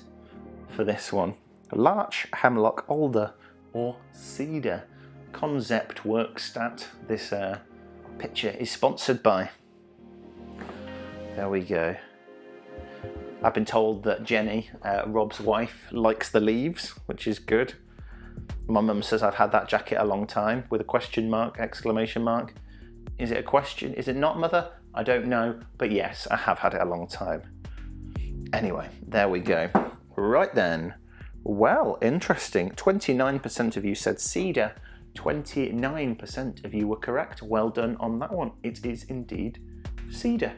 for this one. Larch, hemlock, alder, or cedar? Concept Workstat. This picture is sponsored by. There we go. I've been told that Jenny, Rob's wife, likes the leaves, which is good. My mum says I've had that jacket a long time with a question mark, exclamation mark. Is it a question? Is it not, mother? I don't know, but yes, I have had it a long time. Anyway, there we go. Right then. Well, interesting. 29% of you said cedar. 29% of you were correct. Well done on that one. It is indeed cedar.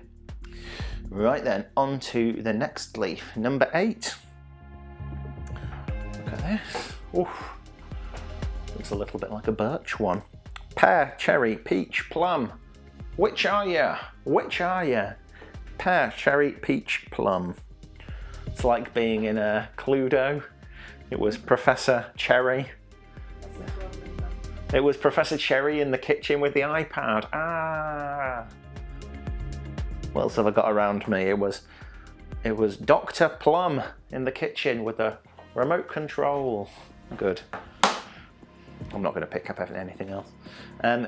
Right then, on to the next leaf, number 8. Look at this. Oof. Looks a little bit like a birch one. Pear, cherry, peach, plum. Which are ya? Which are ya? Pear, cherry, peach, plum. It's like being in a Cluedo. It was Professor Cherry. It was Professor Cherry in the kitchen with the iPad. Ah. What else have I got around me? It was Dr. Plum in the kitchen with a remote control. Good. I'm not going to pick up anything else.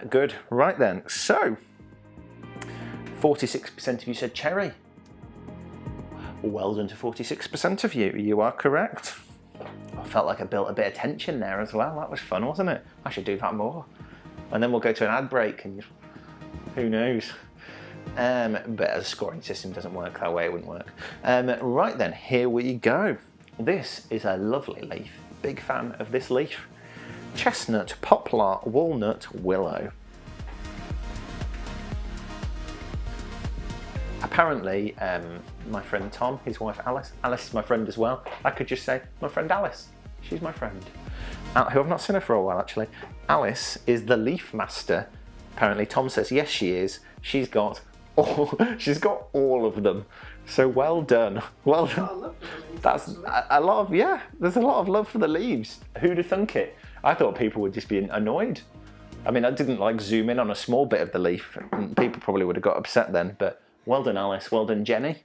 Good. Right then. So, 46% of you said cherry. Well done to 46% of you. You are correct. I felt like I built a bit of tension there as well. That was fun, wasn't it? I should do that more. And then we'll go to an ad break and who knows. But a scoring system doesn't work that way, it wouldn't work. Right then, here we go. This is a lovely leaf. Big fan of this leaf. Chestnut, poplar, walnut, willow. Apparently, my friend Tom, his wife Alice is my friend as well. I could just say, my friend Alice. She's my friend. Who I've not seen her for a while, actually. Alice is the leaf master. Apparently, Tom says, yes, she is. She's got all of them. So well done. Well done. That's a lot of, yeah, there's a lot of love for the leaves. Who'd have thunk it? I thought people would just be annoyed. I mean, I didn't like zoom in on a small bit of the leaf. People probably would have got upset then, but well done, Alice. Well done, Jenny.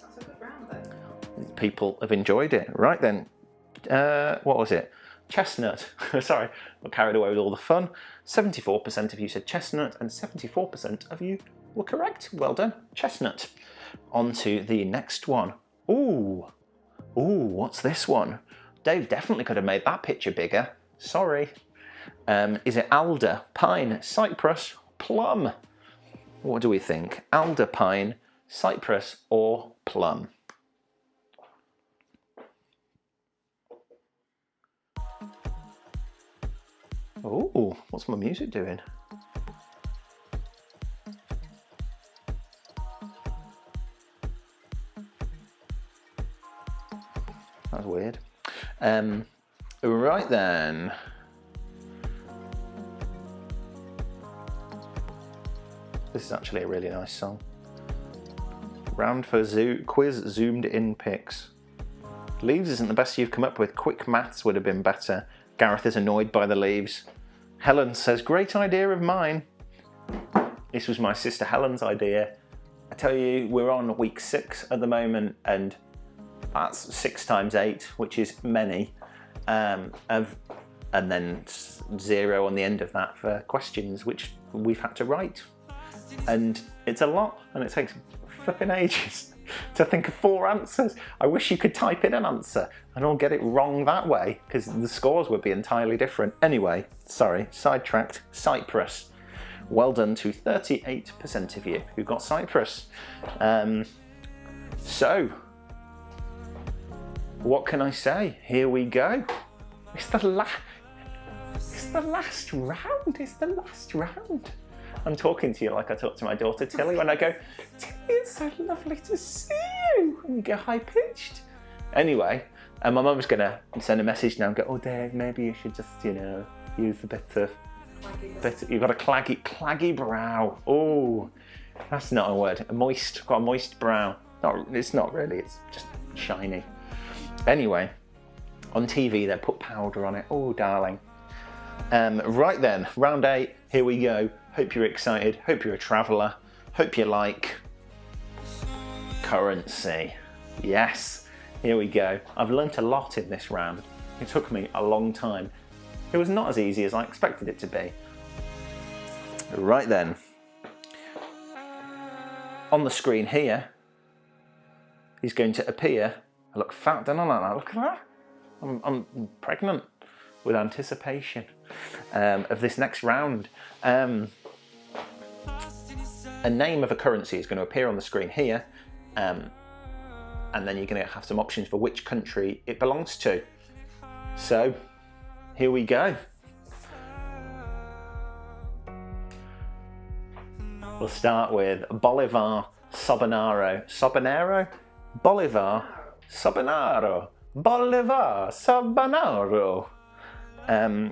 That's a good round then. People have enjoyed it. Right then, what was it? Chestnut. Sorry, I carried away with all the fun. 74% of you said chestnut and 74% of you were correct. Well done, chestnut. On to the next one. Ooh, what's this one? Dave definitely could have made that picture bigger. Sorry. Is it alder, pine, cypress, plum? What do we think? Alder, pine, cypress, or plum? Oh, what's my music doing? That's weird. Right then. This is actually a really nice song. Round for quiz zoomed in pics. Leaves isn't the best you've come up with. Quick maths would have been better. Gareth is annoyed by the leaves. Helen says, great idea of mine. This was my sister Helen's idea. I tell you, we're on week 6 at the moment, and that's 6 times 8, which is many. And then 0 on the end of that for questions, which we've had to write. And it's a lot, and it takes flipping ages to think of 4 answers. I wish you could type in an answer and I'll get it wrong that way, because the scores would be entirely different. Anyway, sorry, sidetracked. Cyprus. Well done to 38% of you who got Cyprus. So, what can I say? Here we go. It's the last round. It's the last round. I'm talking to you like I talk to my daughter Tilly when I go, Tilly, it's so lovely to see you. And you go high pitched. Anyway, my mum's gonna send a message now and go, oh Dave, maybe you should just, use a bit of, you've got a claggy brow. Oh, that's not a word. Got a moist brow. It's not really, it's just shiny. Anyway, on TV they put powder on it. Oh, darling. Right then, round 8, here we go. Hope you're excited, hope you're a traveller, hope you like currency. Yes, here we go. I've learnt a lot in this round. It took me a long time. It was not as easy as I expected it to be. Right then, on the screen here, he's going to appear. I look fat, don't I, like that? Look at that. I'm pregnant with anticipation of this next round. A name of a currency is going to appear on the screen here, and then you're going to have some options for which country it belongs to. So, here we go. We'll start with Bolivar Sobanaro. Sobanaro? Bolivar Sobanaro. Bolivar Sobanaro.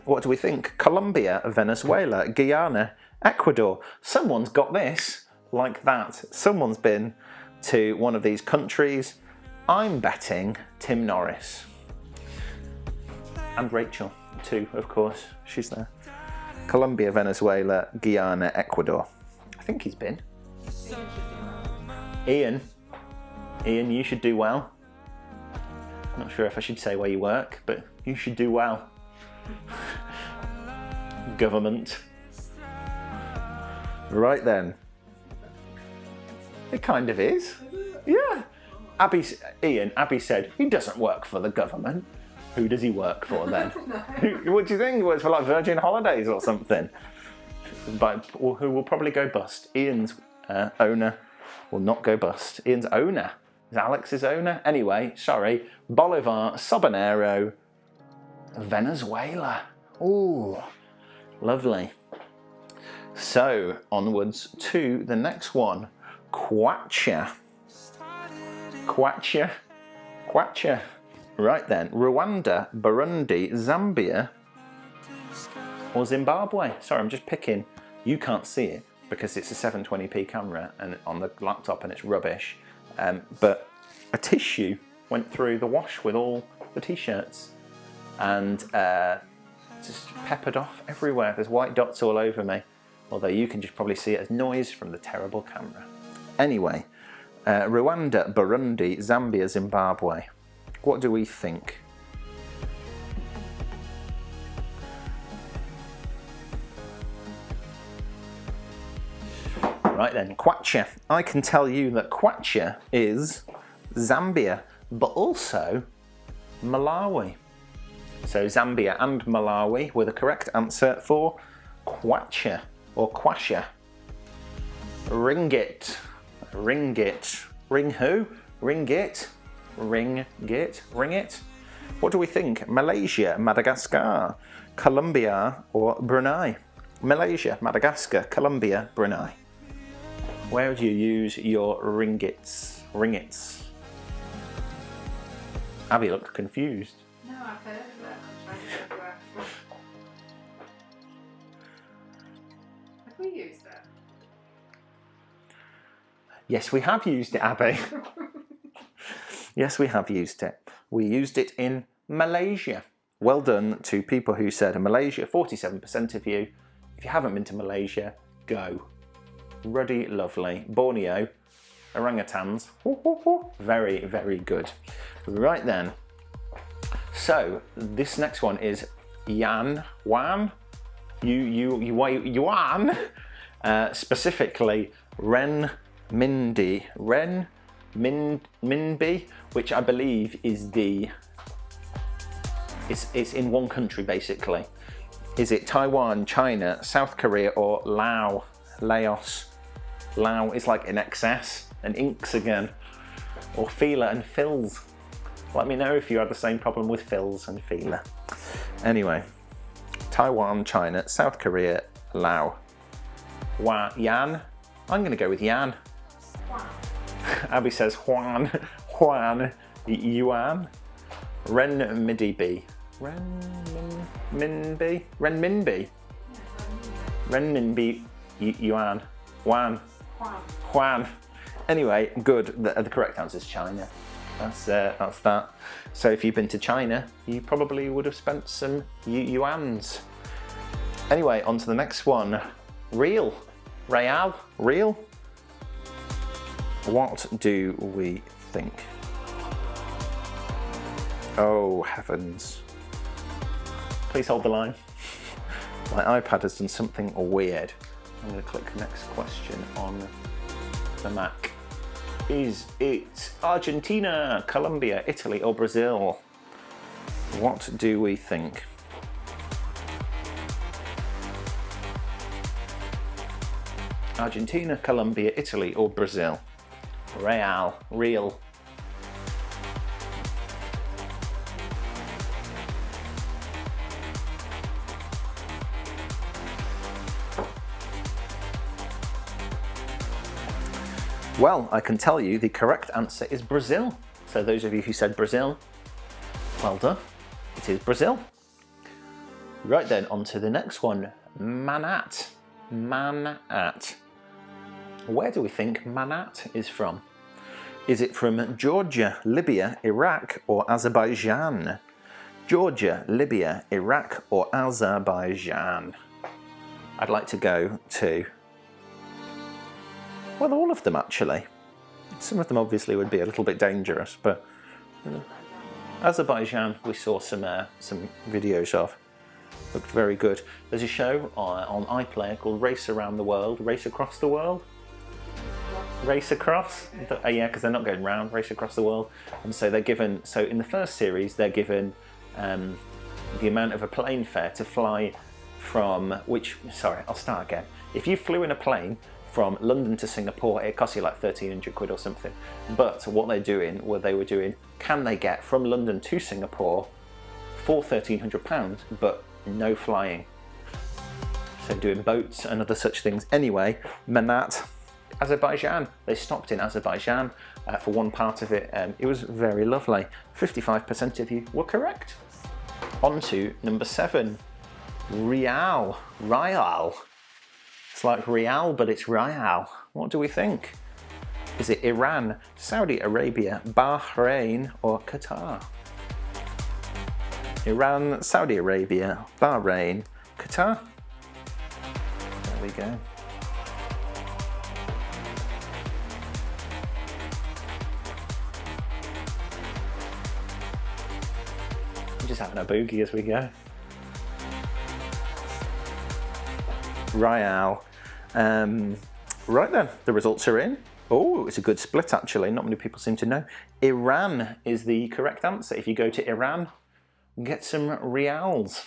What do we think? Colombia, Venezuela, Guyana, Ecuador. Someone's got this like that. Someone's been to one of these countries. I'm betting Tim Norris. And Rachel, too, of course. She's there. Colombia, Venezuela, Guyana, Ecuador. I think he's been. Ian, you should do well. Not sure if I should say where you work, but you should do well. Government. Right then. It kind of is. Yeah. Abby said, he doesn't work for the government. Who does he work for then? What do you think? He works for like Virgin Holidays or something. Who will probably go bust. Ian's owner will not go bust. Ian's owner. Is Alex's owner? Anyway, sorry. Bolivar, Sobanero, Venezuela. Ooh, lovely. So, onwards to the next one. Kwacha. Right then, Rwanda, Burundi, Zambia, or Zimbabwe. Sorry, I'm just picking. You can't see it because it's a 720p camera and on the laptop and it's rubbish. But a tissue went through the wash with all the t-shirts and just peppered off everywhere. There's white dots all over me, although you can just probably see it as noise from the terrible camera. Anyway, Rwanda, Burundi, Zambia, Zimbabwe. What do we think? Right then, Kwacha. I can tell you that Kwacha is Zambia, but also Malawi. So Zambia and Malawi were the correct answer for Kwacha or Kwasha. Ringgit. Ring who? Ringgit. Ringit. What do we think? Malaysia, Madagascar, Colombia or Brunei? Malaysia, Madagascar, Colombia, Brunei. Where would you use your ringgits? Abby looks confused. No, I've heard of it. I'm trying to figure out. Have we used it? Yes, we have used it, Abby. Yes, we have used it. We used it in Malaysia. Well done to people who said Malaysia, 47% of you. If you haven't been to Malaysia, go. Ruddy, lovely. Borneo, orangutans. Very, very good. Right then. So, this next one is Yuan. Specifically, renminbi, which I believe is it's in one country basically. Is it Taiwan, China, South Korea, or Laos? Lao is like in excess, and inks again, or feeler and fills. Let me know if you had the same problem with fills and feeler. Anyway, Taiwan, China, South Korea, Lao. Yan. I'm going to go with Yan. Abby says Juan, Yuan, renminbi, Yuan, Juan. Anyway, good. The correct answer is China. That's that. So if you've been to China, you probably would have spent some yuans. Anyway, on to the next one. Real. What do we think? Oh, heavens. Please hold the line. My iPad has done something weird. I'm going to click next question on the Mac. Is it Argentina, Colombia, Italy, or Brazil? What do we think? Argentina, Colombia, Italy, or Brazil? Real. Well, I can tell you the correct answer is Brazil. So those of you who said Brazil, well done. It is Brazil. Right then, on to the next one. Manat. Where do we think Manat is from? Is it from Georgia, Libya, Iraq, or Azerbaijan? Georgia, Libya, Iraq, or Azerbaijan? I'd like to go to, well, all of them actually. Some of them obviously would be a little bit dangerous, but Azerbaijan we saw some videos of. Looked very good. There's a show on iPlayer called Race Around the World, Race Across the World. Race across? Yeah, because they're not going round, race across the world. And so they're given, so in the first series, they're given the amount of a plane fare to fly from, I'll start again. If you flew in a plane from London to Singapore, it costs you like 1,300 quid or something. But what they were doing, can they get from London to Singapore for £1,300, but no flying? So doing boats and other such things. Anyway, Manat, Azerbaijan. They stopped in Azerbaijan for one part of it. It was very lovely. 55% of you were correct. On to number 7. Rial. It's like Real, but it's Rial. What do we think? Is it Iran, Saudi Arabia, Bahrain, or Qatar? Iran, Saudi Arabia, Bahrain, Qatar. There we go. I'm just having a boogie as we go. Rial. Right then, the results are in. Oh, it's a good split actually. Not many people seem to know. Iran is the correct answer. If you go to Iran, get some rials.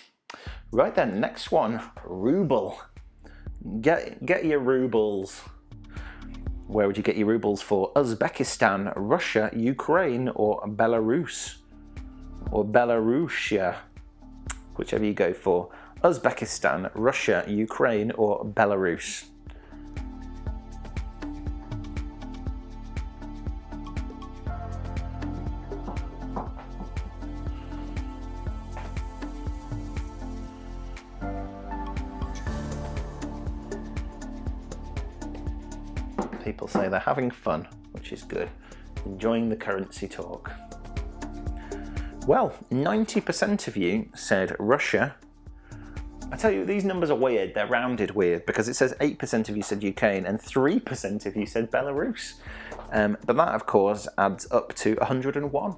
Right then, next one, ruble. Get your rubles. Where would you get your rubles for? Uzbekistan, Russia, Ukraine, or Belarus? Or Belarusia, whichever you go for. Uzbekistan, Russia, Ukraine, or Belarus? People say they're having fun, which is good. Enjoying the currency talk. Well, 90% of you said Russia. I tell you, these numbers are weird. They're rounded weird because it says 8% of you said Ukraine and 3% of you said Belarus. But that, of course, adds up to 101.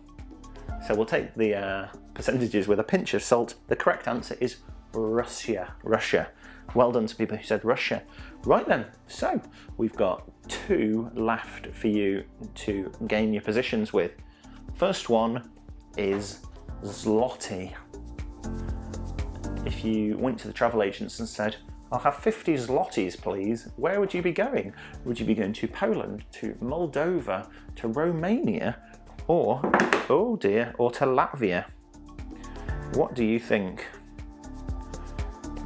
So we'll take the percentages with a pinch of salt. The correct answer is Russia. Russia. Well done to people who said Russia. Right then, so we've got 2 left for you to gain your positions with. First one is zloty. If you went to the travel agents and said, I'll have 50 zlotys, please, where would you be going? Would you be going to Poland, to Moldova, to Romania, or, oh dear, or to Latvia? What do you think?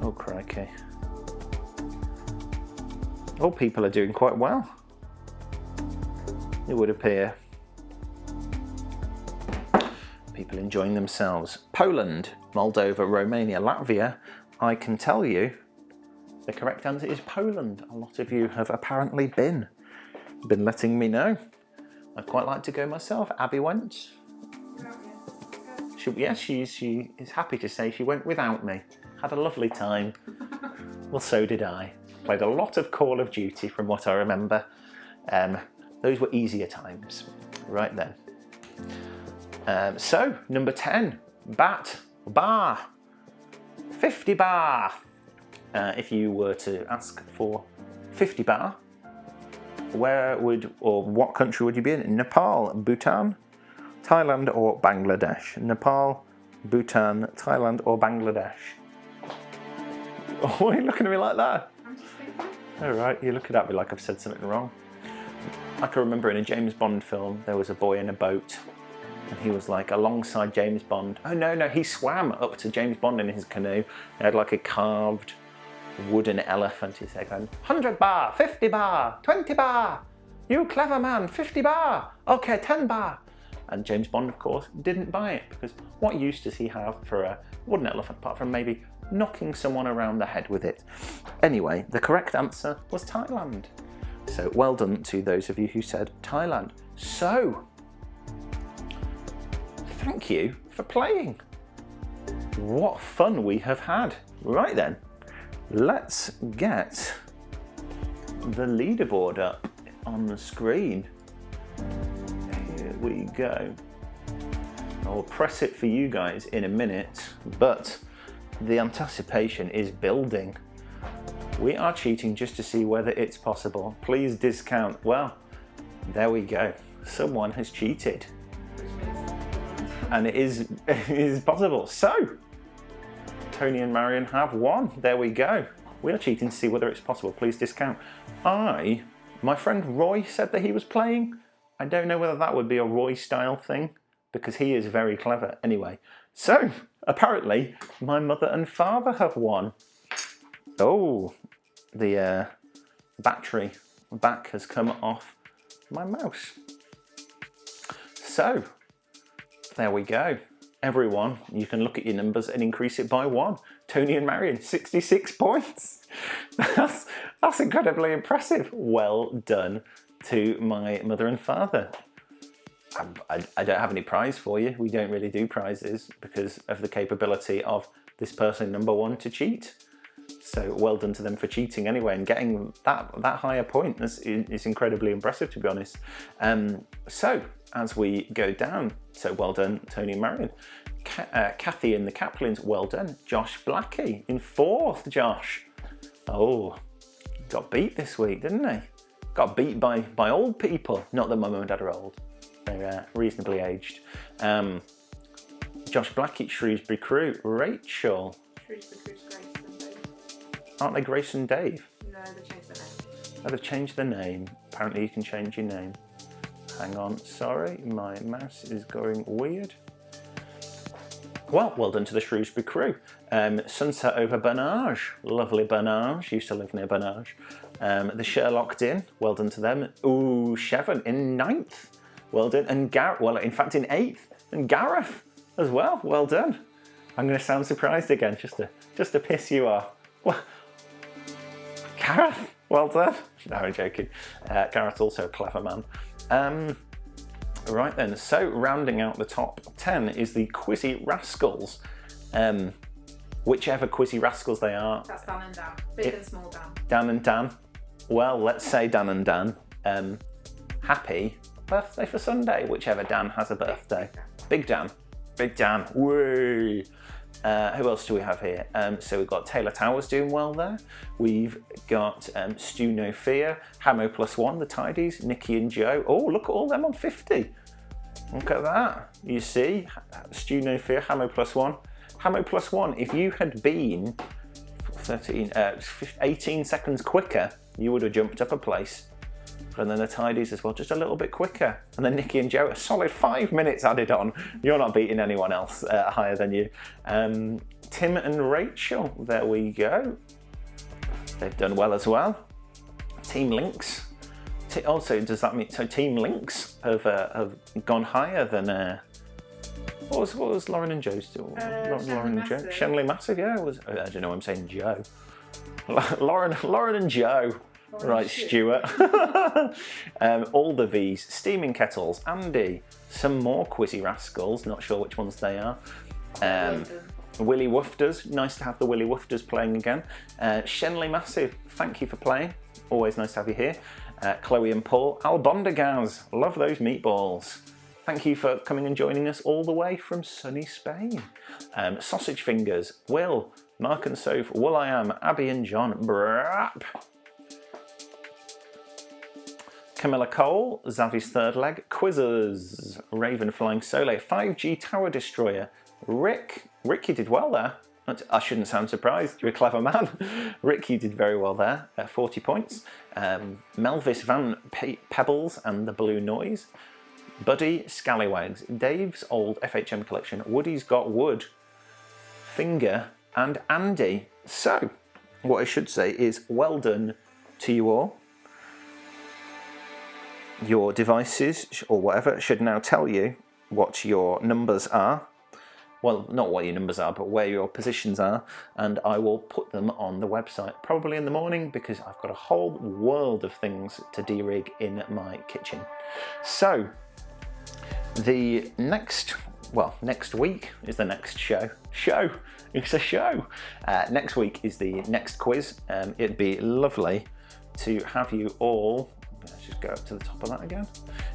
Oh, crikey. All people are doing quite well, it would appear. People enjoying themselves. Poland, Moldova, Romania, Latvia. I can tell you the correct answer is Poland. A lot of you have apparently been letting me know. I'd quite like to go myself. Abby went. She is happy to say she went without me. Had a lovely time. Well, so did I. Played a lot of Call of Duty from what I remember. Those were easier times. Right then. So, number 10, bar, 50 bar. If you were to ask for 50 bar, what country would you be in? Nepal, Bhutan, Thailand or Bangladesh? Nepal, Bhutan, Thailand or Bangladesh? Oh, why are you looking at me like that? I'm just thinking. All right, you're looking at me like I've said something wrong. I can remember in a James Bond film, there was a boy in a boat and he was like alongside James Bond. Oh no, he swam up to James Bond in his canoe. He had like a carved wooden elephant. He said, 100 bar, 50 bar, 20 bar. You clever man, 50 bar. Okay, 10 bar. And James Bond, of course, didn't buy it because what use does he have for a wooden elephant apart from maybe knocking someone around the head with it? Anyway, the correct answer was Thailand. So well done to those of you who said Thailand. So, thank you for playing. What fun we have had. Right then, let's get the leaderboard up on the screen. Here we go. I'll press it for you guys in a minute, but the anticipation is building. We are cheating just to see whether it's possible. Please discount. Well, there we go. Someone has cheated. And it is possible. So, Tony and Marion have won. There we go. We are cheating to see whether it's possible. Please discount. My friend Roy said that he was playing. I don't know whether that would be a Roy style thing because he is very clever. Anyway, so apparently my mother and father have won. Oh, the battery back has come off my mouse. So, there we go. Everyone, you can look at your numbers and increase it by 1. Tony and Marion, 66 points. That's incredibly impressive. Well done to my mother and father. I don't have any prize for you. We don't really do prizes because of the capability of this person number 1 to cheat. So well done to them for cheating anyway and getting that higher point. It's incredibly impressive, to be honest. So as we go down, so well done, Tony and Marion. Kathy and the Kaplins, well done. Josh Blackie in 4th, Josh. Oh, got beat this week, didn't he? Got beat by old people. Not that my mum and dad are old. They're reasonably aged. Josh Blackie, Shrewsbury Crew. Rachel. Shrewsbury Crew's Grace and Dave. Aren't they Grace and Dave? No, they changed their name. Oh, they've changed their name. Apparently you can change your name. Hang on, sorry, my mouse is going weird. Well done to the Shrewsbury Crew. Sunset over Bernage. Lovely Bernage. Used to live near Bernage. The Sherlocked Inn. Well done to them. Ooh, Chevron in 9th. Well done. And Gareth, well, in fact, in 8th. And Gareth as well. Well done. I'm going to sound surprised again, just to piss you off. Well, Gareth, well done. No, I'm joking. Gareth's also a clever man. Right then, so rounding out the top 10 is the Quizzy Rascals. Whichever Quizzy Rascals they are. That's Dan and Dan. Big and small Dan. Dan and Dan. Well, let's say Dan and Dan. Happy birthday for Sunday, whichever Dan has a birthday. Big Dan. Big Dan. Woo! Who else do we have here? So we've got Taylor Towers doing well there. We've got Stu No Fear, Hamo +1, the Tidies, Nikki and Joe. Oh, look at all them on 50. Look at that. You see, Stu No Fear, Hamo +1. Hamo +1, if you had been 18 seconds quicker, you would have jumped up a place. And then the Tidies as well, just a little bit quicker. And then Nikki and Joe, a solid 5 minutes added on. You're not beating anyone else higher than you. Tim and Rachel, there we go. They've done well as well. Team Links. Also, does that mean, so Team Links have gone higher than, what was Lauren and Joe's doing? Lauren and Joe? Shenley Massive, yeah. I don't know why I'm saying Joe. Lauren and Joe. Right, Stuart. All the V's, Steaming Kettles, Andy, some more Quizzy Rascals, not sure which ones they are. Willy Woofers, nice to have the Willy Woofers playing again. Shenley Massive, thank you for playing, always nice to have you here. Chloe and Paul, Albondagaz, love those meatballs. Thank you for coming and joining us all the way from sunny Spain. Sausage Fingers, Will, Mark and Soph, Will.i.am, Abby and John, Brap. Camilla Cole, Zavi's Third Leg, Quizzers, Raven Flying Sole, 5G Tower Destroyer, Rick, you did well there. I shouldn't sound surprised, you're a clever man. Rick, you did very well there, 40 points. Melvis Van Pebbles and the Blue Noise, Buddy Scallywags, Dave's old FHM collection, Woody's Got Wood, Finger and Andy. So, what I should say is well done to you all. Your devices, or whatever, should now tell you what your numbers are. Well, not what your numbers are, but where your positions are, and I will put them on the website, probably in the morning, because I've got a whole world of things to de-rig in my kitchen. So, the next week is the next show. It's a show. Next week is the next quiz. It'd be lovely to have you all. Let's just go up to the top of that again.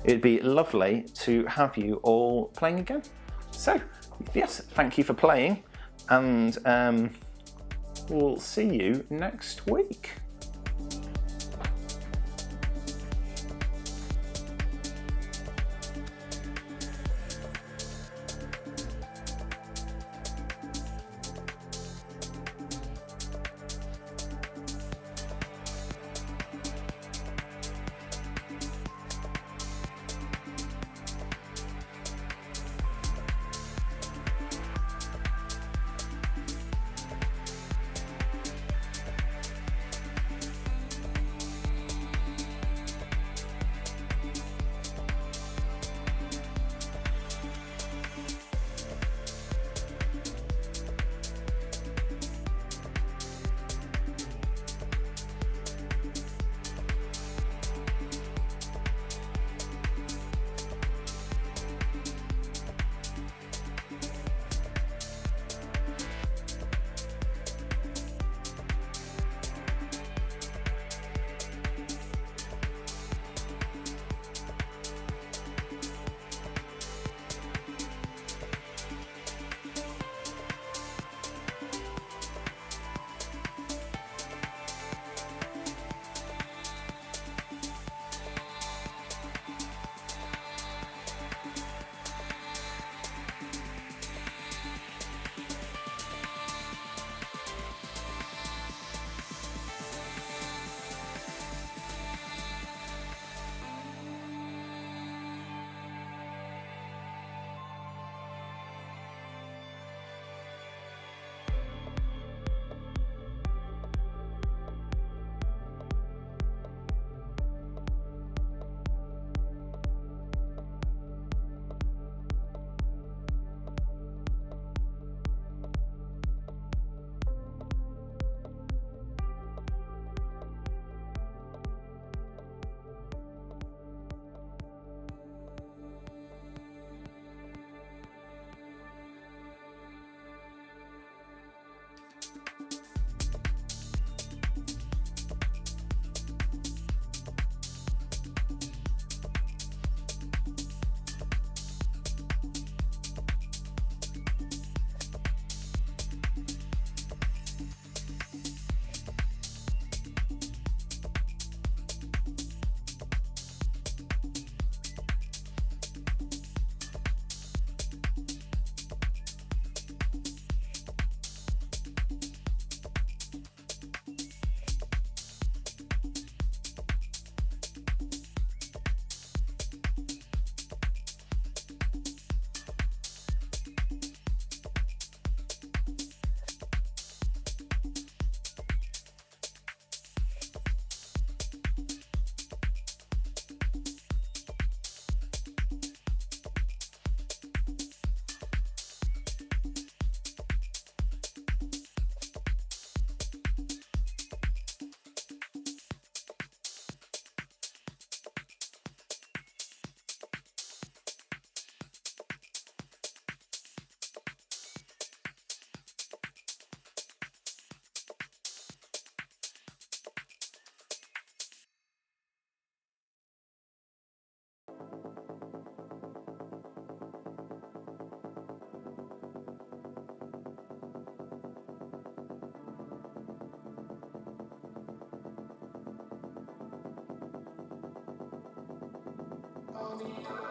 It'd be lovely to have you all playing again. So, yes, thank you for playing, and we'll see you next week. Only